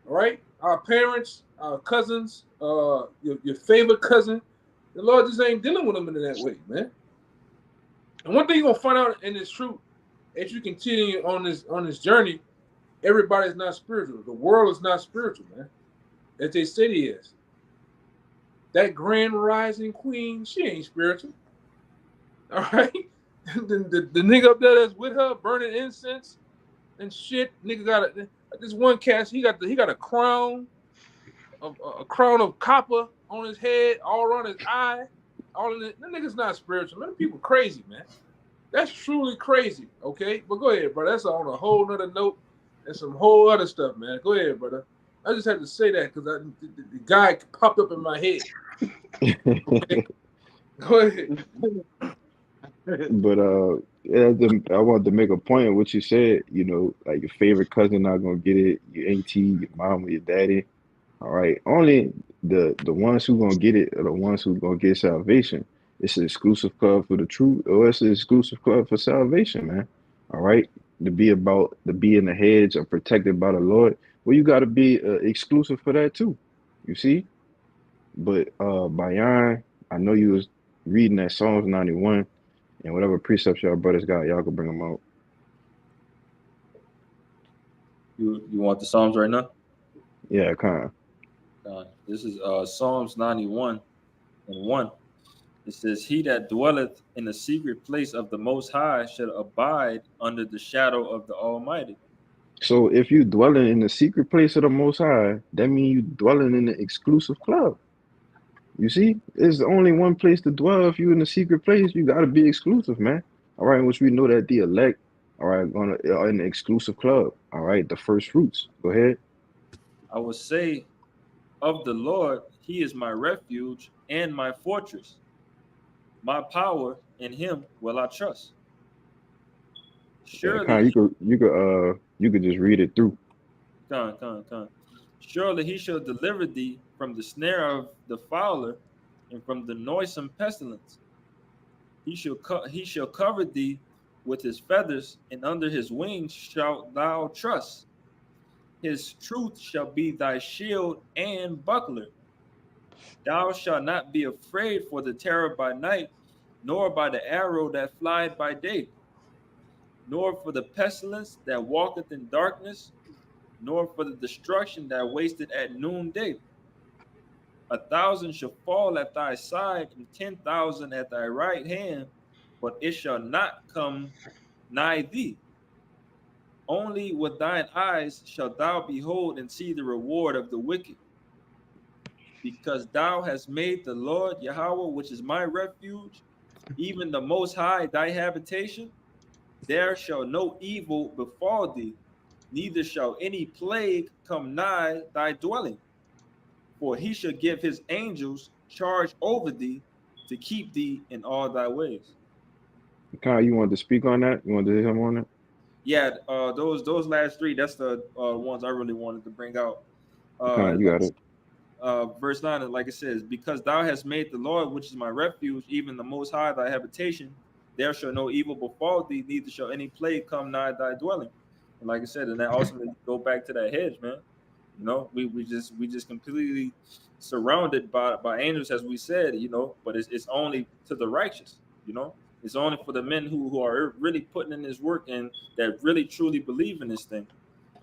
All right? Our parents, our cousins, your favorite cousin, the Lord just ain't dealing with them in that way, man. And one thing you're gonna find out in this truth, as you continue on this journey, everybody's not spiritual. The world is not spiritual, man. As they say it is. That grand rising queen, she ain't spiritual. All right? the nigga up there that's with her burning incense and shit. Nigga got this one cat, he got a crown a crown of copper on his head, all around his eye. All in it. That nigga's not spiritual. Man, people crazy, man. That's truly crazy. Okay, but go ahead, bro. That's on a whole nother note and some whole other stuff, man. Go ahead, brother. I just had to say that because the guy popped up in my head. Okay? Go ahead. But I wanted to make a point of what you said. You know, like your favorite cousin not gonna get it, your auntie, your mom, or your daddy. All right, only the ones who gonna get it are the ones who gonna get salvation. It's an exclusive club for the truth, or it's an exclusive club for salvation, man. All right, to be in the hedge or protected by the Lord. Well, you got to be exclusive for that too. You see, but Bayan, I know you was reading that Psalms 91. And whatever precepts y'all brothers got, y'all can bring them out. You want the Psalms right now? Yeah, kind of. This is Psalms 91 and 1. It says, "He that dwelleth in the secret place of the Most High shall abide under the shadow of the Almighty." So if you dwelling in the secret place of the Most High, that means you dwelling in the exclusive club. You see, there's only one place to dwell. If you're in the secret place, you got to be exclusive, man. All right, which we know that the elect, all right, in the exclusive club. All right, the first fruits. Go ahead. I will say of the Lord, He is my refuge and my fortress. My power, in Him will I trust. Surely, you could just read it through. Surely He shall deliver thee from the snare of the fowler and from the noisome pestilence. He shall cover thee with His feathers, and under His wings shalt thou trust. His truth shall be thy shield and buckler. Thou shalt not be afraid for the terror by night, nor by the arrow that flieth by day, nor for the pestilence that walketh in darkness, nor for the destruction that wasteth at noonday. 1,000 shall fall at thy side, and 10,000 at thy right hand, but it shall not come nigh thee. Only with thine eyes shalt thou behold and see the reward of the wicked. Because thou hast made the Lord Yahweh, which is my refuge, even the Most High thy habitation, there shall no evil befall thee, neither shall any plague come nigh thy dwelling. For He shall give His angels charge over thee to keep thee in all thy ways. Kyle, you wanted to speak on that? You wanted to say something on that? Yeah, those last three, that's the ones I really wanted to bring out. You got it. Verse 9, like it says, because thou hast made the Lord, which is my refuge, even the Most High thy habitation, there shall no evil befall thee, neither shall any plague come nigh thy dwelling. And like I said, and that also go back to that hedge, man. You know, we just completely surrounded by angels, as we said, you know, but it's only to the righteous, you know. It's only for the men who are really putting in this work and that really truly believe in this thing.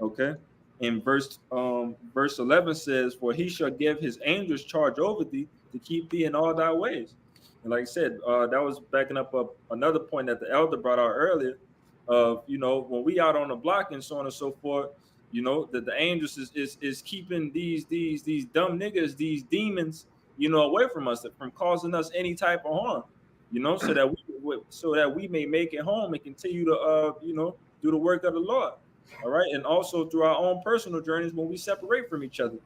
Okay. And verse 11 says, for He shall give His angels charge over thee to keep thee in all thy ways. And like I said, that was backing up another point that the elder brought out earlier of, you know, when we out on the block and so on and so forth, you know, that the angels is keeping these dumb niggas, these demons, you know, away from us, from causing us any type of harm, you know, so that we may make it home and continue to you know, do the work of the Lord. All right. And also through our own personal journeys when we separate from each other,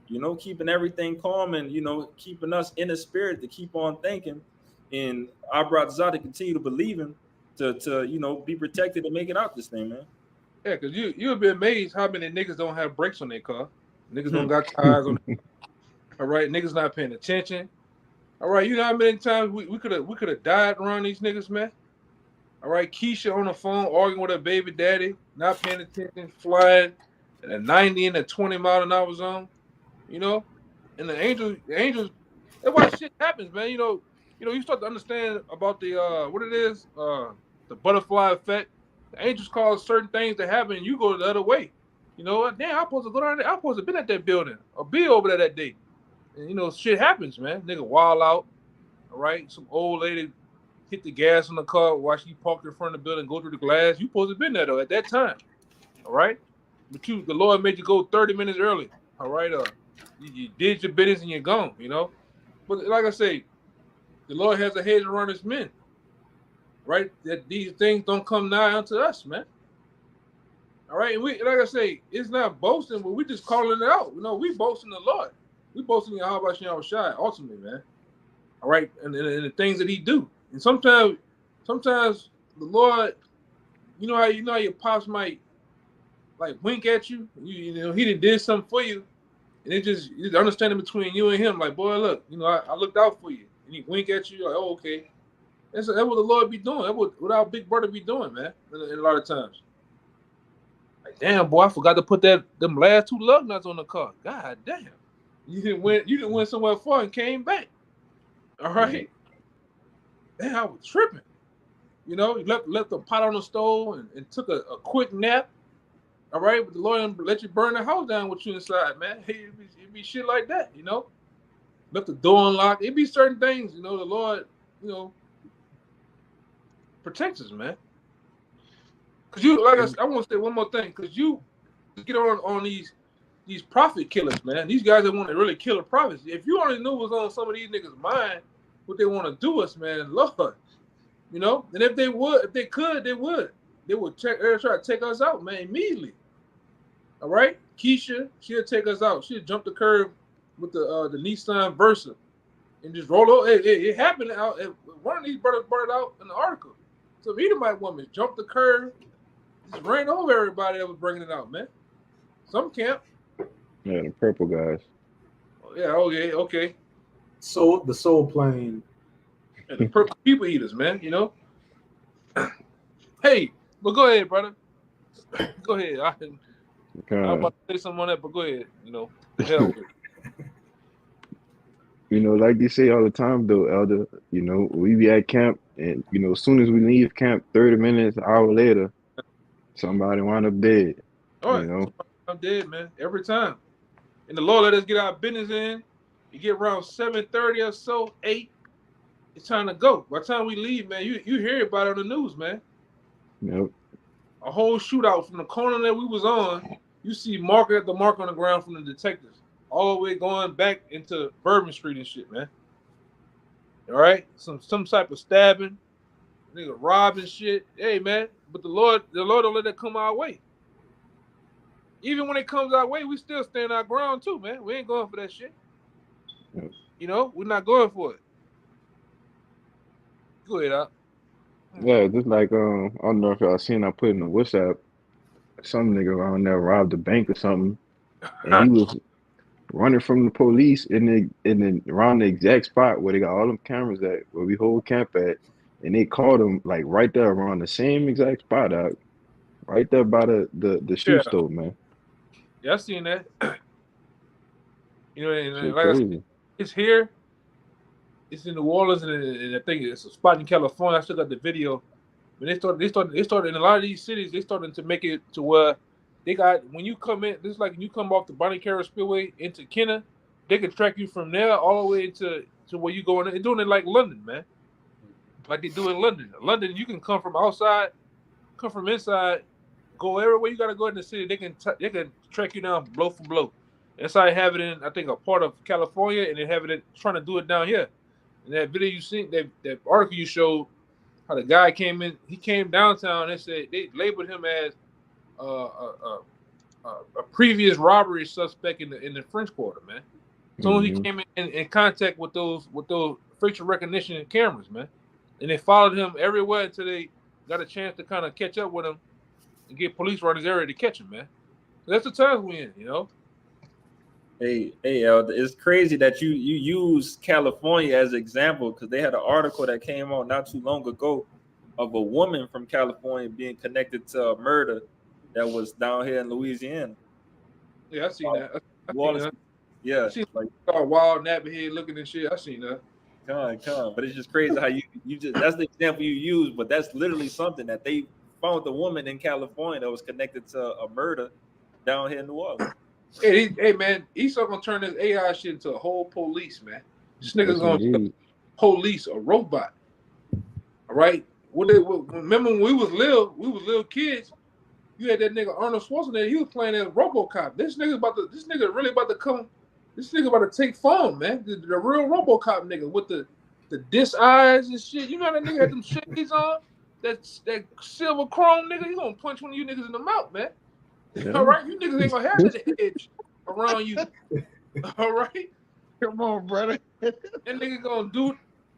you know, keeping everything calm and, you know, keeping us in the spirit to keep on thinking and our brothers out to continue to believe Him to, you know, be protected and make it out this thing, man. Yeah, because you'll be amazed how many niggas don't have brakes on their car. Niggas don't got tires on. All right, niggas not paying attention. All right, you know how many times we could have died around these niggas, man. All right, Keisha on the phone arguing with her baby daddy, not paying attention, flying at a 90 and a 20-mile-an-hour zone. You know, and the angels, that's why shit happens, man. You start to understand about the what it is, the butterfly effect. The angels cause certain things to happen, and you go the other way. You know what? Damn, I'm supposed to go down there. I'm supposed to been at that building or be over there that day. And shit happens, man. Nigga wild out. All right, some old lady hit the gas on the car while she parked in front of the building, go through the glass. You supposed to been there though at that time. All right, but the Lord made you go 30 minutes early. All right, you did your business and you're gone. But like I say, the Lord has a hedge around his men. Right, that these things don't come nigh unto us, man. All right, and we, like I say, it's not boasting, but we just calling it out. We boasting the Lord. We boasting Yahweh Shem Shai, ultimately, man. All right, and the things that he do. And sometimes the Lord, how your pops might like wink at you. He did something for you, and it's the understanding between you and him. Like, boy, look, I looked out for you, and he wink at you like, oh, okay. That's what the Lord be doing. That's what our big brother be doing, man. In a lot of times. Like, damn, boy, I forgot to put them last 2 lug nuts on the car. God damn. You didn't win somewhere far and came back. All right. Damn, I was tripping. He left the pot on the stove and took a quick nap. All right, but the Lord let you burn the house down with you inside, man. It'd be shit like that, Left the door unlocked. It'd be certain things, the Lord, protects us, man. Cause I want to say one more thing, cause you get on these prophet killers, man. These guys that want to really kill the prophets. If you only knew what was on some of these niggas' mind, what they want to do us, man, Lord, And if they could, they would try to take us out, man, immediately. All right, Keisha, she'll take us out. She'll jump the curb with the Nissan Versa and just roll over. It happened out. One of these brothers brought it out in the article. So Edomite woman jumped the curb, just ran over everybody that was bringing it out, man. Some camp. Yeah, the purple guys. Yeah, okay. So the soul plane. And the purple people eaters, man. Hey, but go ahead, brother. Go ahead. I'm about to say something on that, but go ahead. The hell with it. Like they say all the time, though, Elder. We be at camp, and as soon as we leave camp, 30 minutes, an hour later, somebody wind up dead. All right, I'm dead, man. Every time. And the Lord let us get our business in. You get around 7:30 or so, 8. It's time to go. By the time we leave, man, you hear about it on the news, man. Yep. A whole shootout from the corner that we was on. You see mark after mark on the ground from the detectives, all the way going back into Bourbon Street and shit, man. All right, some type of stabbing, nigga robbing shit. Hey, man, but the Lord don't let that come our way. Even when it comes our way, we still stand our ground too, man. We ain't going for that shit. Yep. We're not going for it. Go ahead, Al. Yeah, just like I don't know if y'all seen, I put in the WhatsApp, some nigga around there robbed a bank or something, and he was running from the police in around the exact spot where they got all them cameras at, where we hold camp at, and they caught him like right there around the same exact spot out, right there by the shoe store, man. Yeah, I seen that. And like crazy. I said, it's here. It's in New Orleans, and I think it's a spot in California. I still got the video. But they started in a lot of these cities. They started to make it to where they got, when you come in, this is like when you come off the Bonnie Carroll Speedway into Kenner, they can track you from there all the way to where you going. They're doing it like London, man. Like they do in London. London, you can come from outside, come from inside, go everywhere you gotta go in the city. They can track you down blow for blow. That's how they have it in, I think, a part of California, and they have it trying to do it down here. And that video you seen, that article you showed, how the guy came in, he came downtown and said they labeled him as a previous robbery suspect in the French Quarter, man. So he came in contact with those facial recognition cameras, man, and they followed him everywhere until they got a chance to kind of catch up with him and get police runners area to catch him, man. That's the time we in, you know. Hey, Elder, it's crazy that you use California as an example because they had an article that came out not too long ago of a woman from California being connected to a murder that was down here in Louisiana. Yeah, I seen that. I seen Wallace, that. yeah, I seen like wild nappy head looking and shit. I seen that. come, but it's just crazy how you just that's the example you use, but that's literally something that they found the woman in California that was connected to a murder down here in New Orleans. Hey, man, Esau gonna turn this AI shit into a whole police, man. This nigga's Yes, gonna be a indeed. police, a robot. All right. Remember when we was little kids, you had that nigga Arnold Schwarzenegger, he was playing as RoboCop. This nigga really about to come, this nigga about to take form, man. The real RoboCop nigga with the disc eyes and shit. You know that nigga had them shades on? That silver chrome nigga, he gonna punch one of you niggas in the mouth, man. Yeah. All right, you niggas ain't gonna have that edge around you. All right, Come on, brother. that nigga gonna do.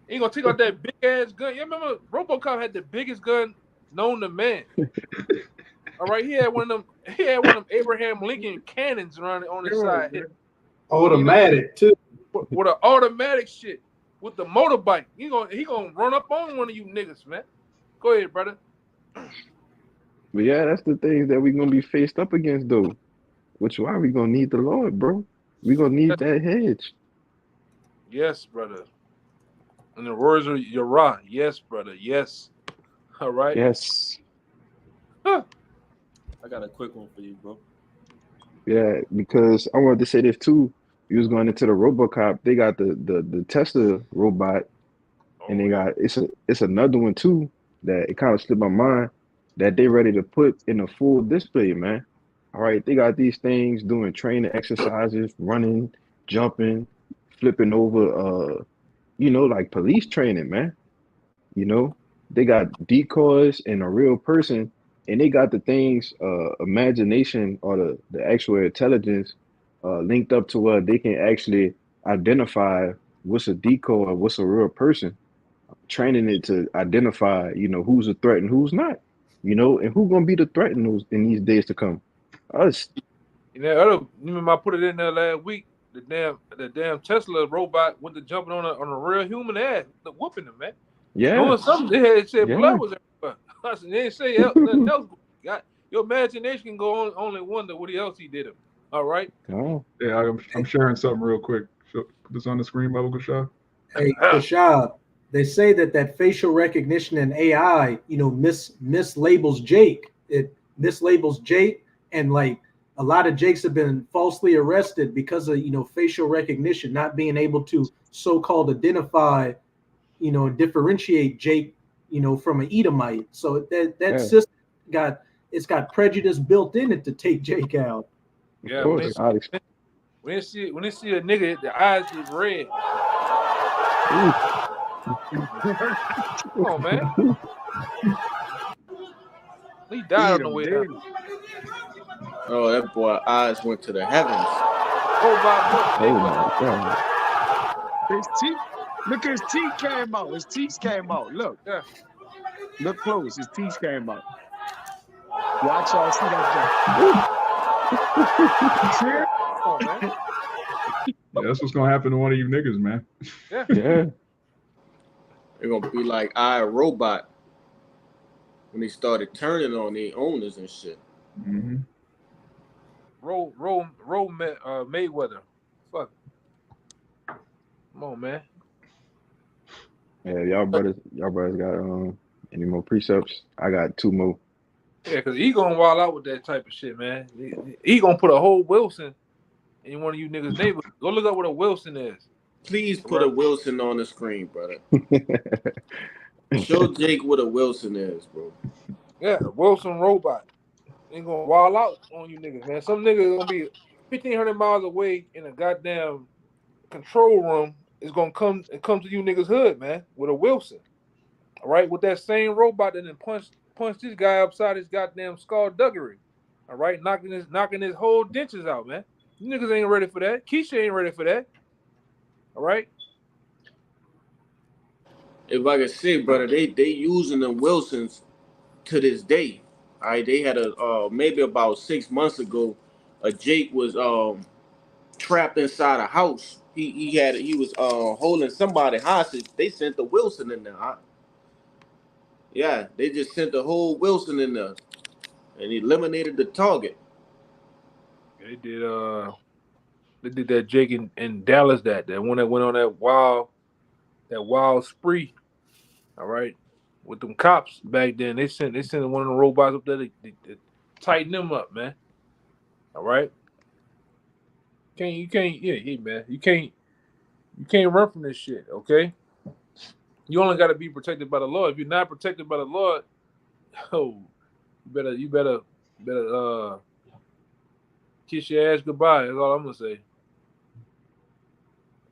He gonna take out that big ass gun. You remember RoboCop had the biggest gun known to man. All right, he had one of them Abraham Lincoln cannons around on his side. Automatic too. With an automatic shit, with the motorbike. He gonna run up on one of you niggas, man. Go ahead, brother. But yeah, that's the things that we're gonna be faced up against, though. Which why we gonna need the Lord, bro. We gonna need that hedge. Yes, brother. And the words are Yara. Yes, brother. Yes. All right. Yes. I got a quick one for you, bro. Yeah, because I wanted to say this too. You was going into the RoboCop. They got the Tesla robot, and they got it's another one too that it kind of slipped my mind that they ready to put in a full display, man. All right, they got these things doing training exercises, running, jumping, flipping over, like police training, man. You know, they got decoys and a real person, and they got the things, imagination or the actual intelligence linked up to where they can actually identify what's a decoy or what's a real person, training it to identify, who's a threat and who's not, and who's gonna be the threat in these days to come. Us. You remember I put it in there last week. The damn Tesla robot went to jumping on a real human ass, whooping him, man. Yeah. Doing something. They had said Yeah. blood was everywhere. I said, they didn't say nothing else. Your imagination can go on, only wonder what else he did him. All right. Oh. Yeah, I'm sharing something real quick. Put this on the screen, Baba Kushab. Hey, Kashab, they say that facial recognition and AI, mislabels Jake. It mislabels Jake, and like a lot of Jakes have been falsely arrested because of facial recognition, not being able to so-called identify, and differentiate Jake, from an Edomite. So that system got prejudice built in it to take Jake out. Yeah. Of course. When they see a nigga, the eyes is red. Come on, man. He died on the way down. Oh, that boy eyes went to the heavens. Oh my God. His teeth. Look, his teeth came out. His teeth came out. Look. Yeah. Look close. His teeth came out. Watch y'all see that. Come on, man. Yeah, that's what's gonna happen to one of you niggas, man. Yeah. Yeah. They're gonna be like iRobot when they started turning on their owners and shit. Mm-hmm. Mayweather. Fuck. Come on, man. Yeah, y'all brothers got any more precepts? I got 2 more. Yeah, because he gonna wild out with that type of shit, man. He gonna put a whole Wilson in one of you niggas' neighbors. Go look up what a Wilson is. Please put a Wilson on the screen, brother. Show Jake what a Wilson is, bro. Yeah, a Wilson robot. Ain't gonna wild out on you niggas, man. Some niggas gonna be 1,500 miles away in a goddamn control room. Is gonna come to you niggas' hood, man, with a Wilson. All right, with that same robot that then punched this guy upside his goddamn skullduggery. All right, knocking his whole dentures out, man. You niggas ain't ready for that. Keisha ain't ready for that. All right. If I could say, brother, they using the Wilsons to this day. All right, they had a maybe about 6 months ago, a Jake was trapped inside a house. He was holding somebody hostage. They sent the Wilson in there. Yeah, they just sent the whole Wilson in there and eliminated the target. They did that Jake in Dallas, that one that went on that wild spree. All right, with them cops back then, they sent one of the robots up there to tighten them up, man. All right, you can't, yeah, man, you can't run from this shit. Okay, you only got to be protected by the Lord. If you're not protected by the Lord, oh, you better kiss your ass goodbye. That's all I'm gonna say.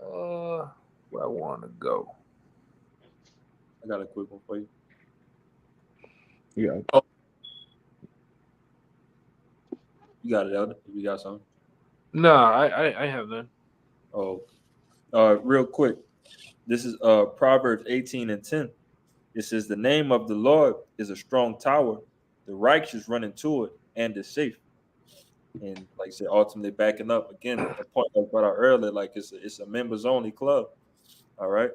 Where I want to go. I got a quick one for you. Yeah. You got it, Elder. You got something? Nah, I have none. Oh, real quick. This is Proverbs 18:10. It says, "The name of the Lord is a strong tower; the righteous run into it and is safe." And like I said, ultimately backing up again the point I brought out earlier, like it's a members only club. All right,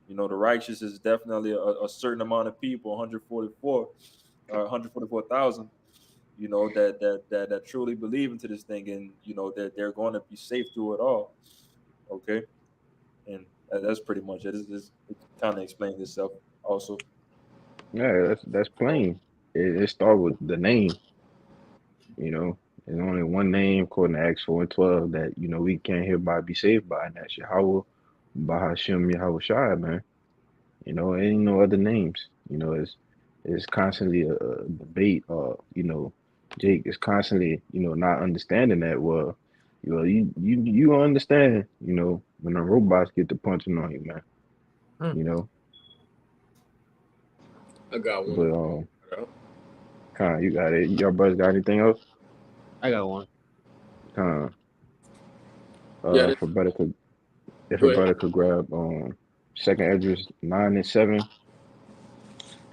you know the righteous is definitely a certain amount of people, 144,000. You know that truly believe into this thing, and you know that they're going to be safe through it all. Okay, and that's pretty much it. It kind of explains itself also. Yeah, that's plain. It starts with the name. You know, there's only one name according to Acts 4:12 that we can't hereby be saved by, and that's Yahweh, Bahashem Yahweh Shai, man. Ain't no other names. It's constantly a debate. Jake is constantly not understanding that. Well, you understand. When the robots get to punching on you, man. Hmm. I got But one. you got it. Your brothers got anything else? I got one. Yeah, If a brother could, go ahead. grab Second Esdras 9 and 7,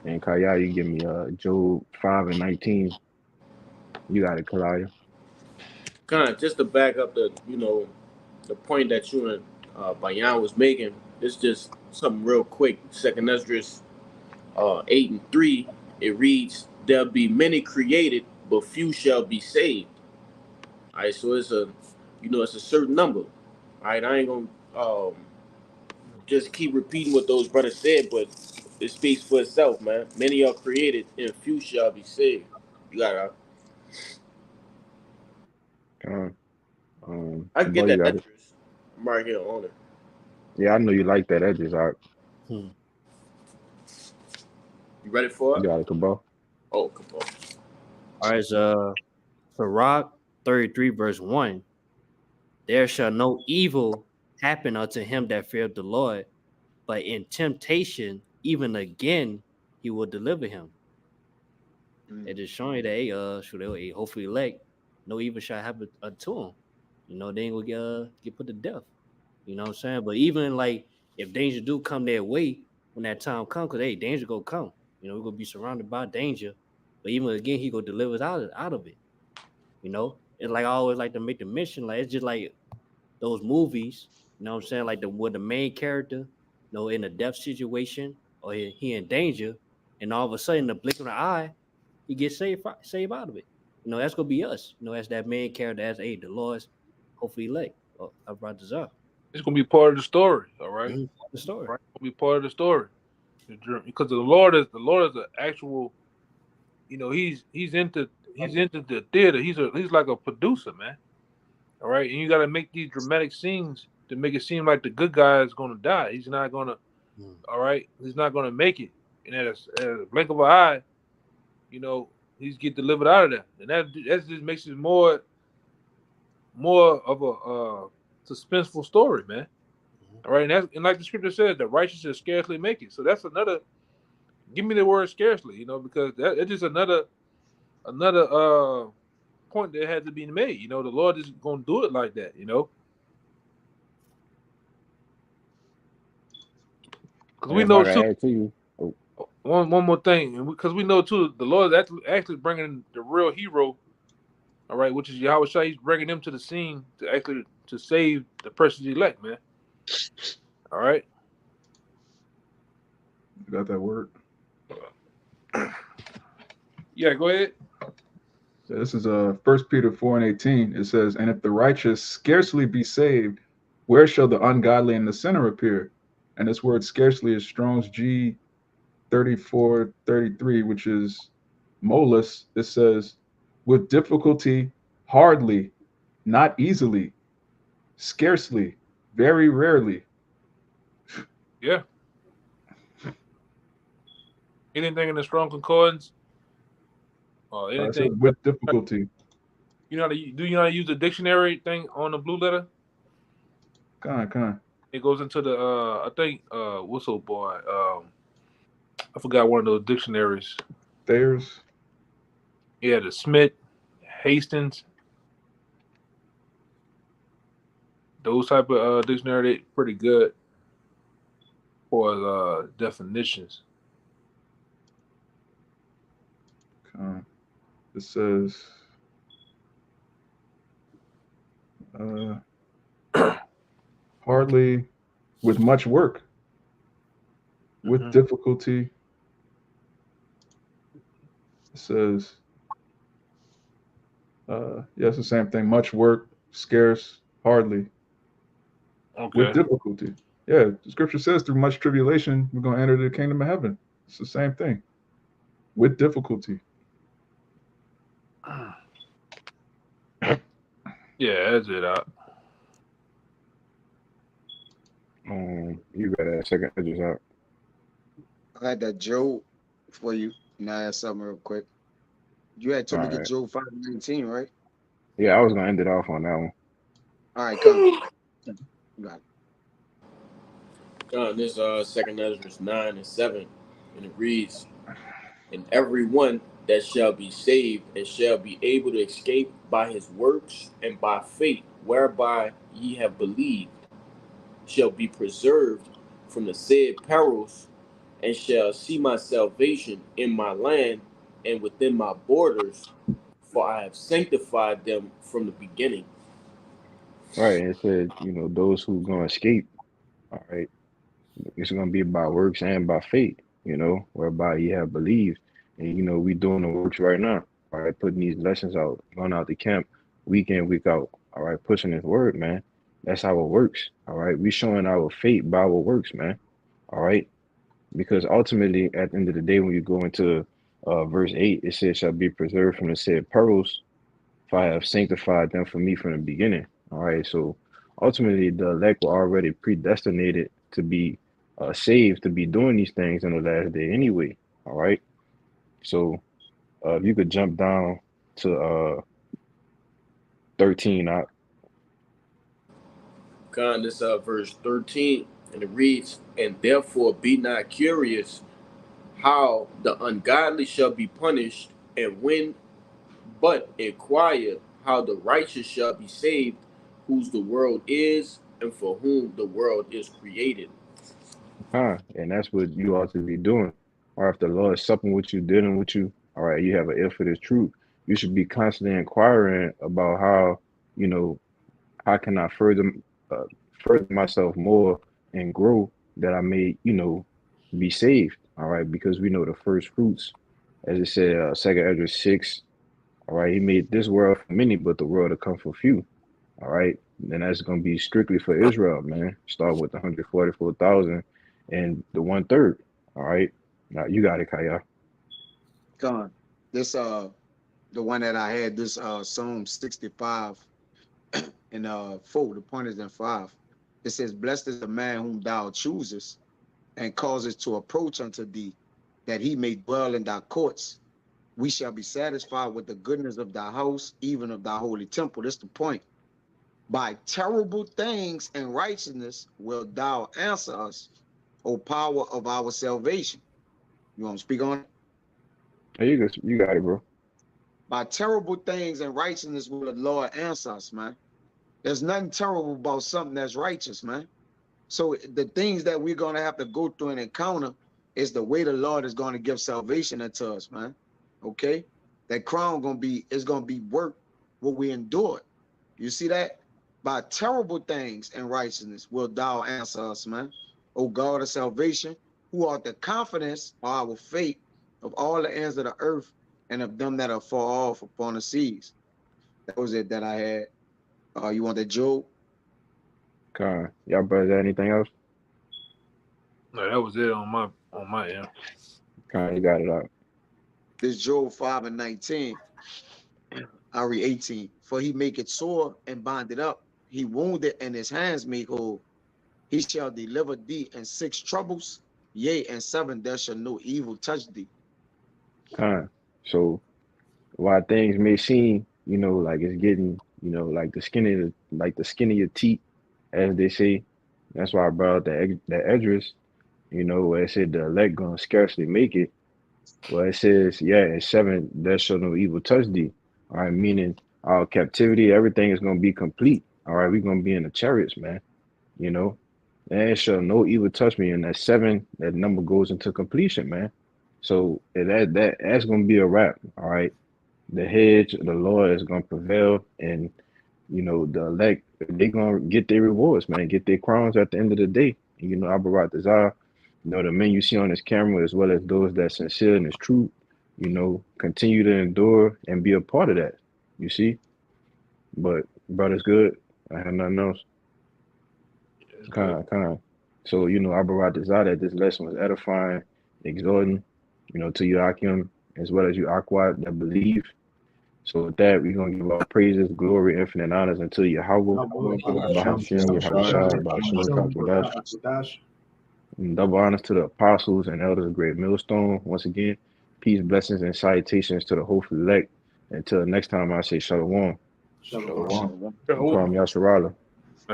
and Kaya, you give me Job 5 and 19. You got it, Kalaya. Kind of just to back up the point that you and Bayan was making. It's just something real quick. Second Esdras 8:3. It reads, "There'll be many created, but few shall be saved." All right, so it's a certain number. All right, I ain't gonna just keep repeating what those brothers said, but it speaks for itself, man. Many are created, and few shall be saved. You got I can get Boy, you that got it. address. I'm right here on it. Yeah, I know you like that Esdras. All right, Hmm. You ready for you it? got it, Kabal. Oh, come on. All right, Sirach 33 verse 1. There shall no evil happen unto him that feareth the Lord, but in temptation, even again, he will deliver him. It is showing that hopefully elect, no evil shall happen unto him. They ain't gonna get put to death. You know what I'm saying? But even like if danger do come their way when that time comes, because danger gonna come. We're gonna be surrounded by danger. But even again, he gonna deliver us out of it. It's like I always like to make the mention, like it's just like those movies, what I'm saying? Like where the main character, in a death situation or he in danger, and all of a sudden, the blink of an eye, he gets saved out of it. That's gonna be us. As that main character, as the Lord's hopefully elect. Our brothers are. It's gonna be part of the story. All right? Mhm. The story. Right? It's gonna be part of the story. Because the Lord is the actual. He's into the theater. He's like a producer, man. All right, and you got to make these dramatic scenes to make it seem like the good guy is going to die. He's not going to. All right, he's not going to make it. And at a blink of an eye, he's get delivered out of there, and that just makes it more of a suspenseful story, man. All right, and like the scripture says, the righteous shall scarcely make it. So that's another. Give me the word scarcely, because it's just another point that had to be made. The Lord is going to do it like that. Because we If know I can too. add to you, one more thing, because we know too, the Lord is actually bringing the real hero, all right, which is Yahweh Shai. He's bringing them to the scene to save the precious elect, man. All right. You got that word? Yeah, go ahead. So this is 1 Peter 4:18. It says, "And if the righteous scarcely be saved, where shall the ungodly and the sinner appear?" And this word "scarcely" is Strong's G 3433, which is molus. It says, "With difficulty, hardly, not easily, scarcely, very rarely." Yeah. Anything in the Strong Concordance or It says anything? with difficulty. You know how to use the dictionary thing on the blue letter? Come on. It goes into the I think what's old boy? I forgot one of those dictionaries. Thayer's. Yeah, the Smith, Hastings, those type of dictionary, they pretty good for definitions. It says hardly, with much work, with difficulty. It says it's the same thing. Much work, scarce, hardly, Okay. with difficulty. Yeah, the scripture says through much tribulation we're gonna enter the kingdom of heaven. It's the same thing. With difficulty. Yeah, that's it. You got that second edges out. I had that Job for you. And I had something real quick. You had told me to get Job 5:19, right? Yeah, I was gonna end it off on that one. All right, come. You got it. This second Ezra 9:7, and it reads, "And every one that shall be saved and shall be able to escape by his works and by faith whereby ye have believed, shall be preserved from the said perils, and shall see my salvation in my land and within my borders, for I have sanctified them from the beginning." Right. It said, those who gonna escape, all right, it's gonna be by works and by faith, whereby you have believed. And we doing the works right now. All right, putting these lessons out, going out to camp week in, week out. All right, pushing his word, man. That's how it works. All right. We showing our faith by our works, man. All right. Because ultimately, at the end of the day, when you go into verse 8, it says, "Shall be preserved from the said perils, for I have sanctified them for me from the beginning." All right. So ultimately, the elect were already predestinated to be saved, to be doing these things in the last day anyway. All right. So if you could jump down to 13, This verse 13, and it reads, "And therefore be not curious how the ungodly shall be punished, and when, but inquire how the righteous shall be saved, whose the world is, and for whom the world is created." and that's what you ought to be doing. Or if the Lord is supping with you, dealing with you, all right, you have an ear for this truth. You should be constantly inquiring about how can I further myself more and grow that I may, be saved. All right, because we know the first fruits, as it said, Second Ezra 6. All right, he made this world for many, but the world to come for few. All right, and that's going to be strictly for Israel, man. Start with the 144,000 and the 1/3. All right, now you got it, Kaya. Come. This the one that I had, this Psalm 65 and 4. The point is in 5. It says, "Blessed is the man whom thou choosest, and causes to approach unto thee, that he may dwell in thy courts. We shall be satisfied with the goodness of thy house, even of thy holy temple." That's the point. "By terrible things and righteousness wilt thou answer us, O power of our salvation." You want to speak on it? Hey, you got it, bro. By terrible things and righteousness will the Lord answer us, man. There's nothing terrible about something that's righteous, man. So the things that we're going to have to go through and encounter, It's the way the Lord is going to give salvation unto us, man. Okay? That crown is gonna be worth what we endured. You see that? By terrible things and righteousness will thou answer us, man. O God of salvation, who art the confidence of our faith of all the ends of the earth and of them that are far off upon the seas. That was it that I had. You want that Job? Con, y'all brothers got anything else? No, that was it on my end. Con, you got it out. This Job 5:19. I read 18. For he make it sore and bind it up. He wounded and his hands make whole. He shall deliver thee in 6 troubles. Yea, in 7 there shall no evil touch thee. Con. So while things may seem, like it's getting, like the skin of your teeth, as they say. That's why I brought out the Esdras, where it said the elect gonna scarcely make it. Well, it says, yeah, in 7 there shall no evil touch thee. All right, meaning our captivity, everything is gonna be complete. All right, we're gonna be in the chariots, man. And shall no evil touch me. And that 7, that number goes into completion, man. So that's gonna be a wrap. All right. The hedge of the Lord is gonna prevail, and the elect, they're gonna get their rewards, man, get their crowns at the end of the day. Abarat Azar, the men you see on this camera, as well as those that sincere and is true, continue to endure and be a part of that. You see? But brother's good. I have nothing else. Kind. So, Abarat Azar, that this lesson was edifying, exhorting, to you Akim, as well as you Akwat that believe. So with that, we're going to give our praises, glory, infinite honors unto Yahweh, and double honors to the apostles and elders of Great Millstone. Once again, peace, blessings, and salutations to the hopeful elect. Until next time, I say shalom. Shalom. Kwam Yasharala.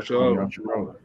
Shalom.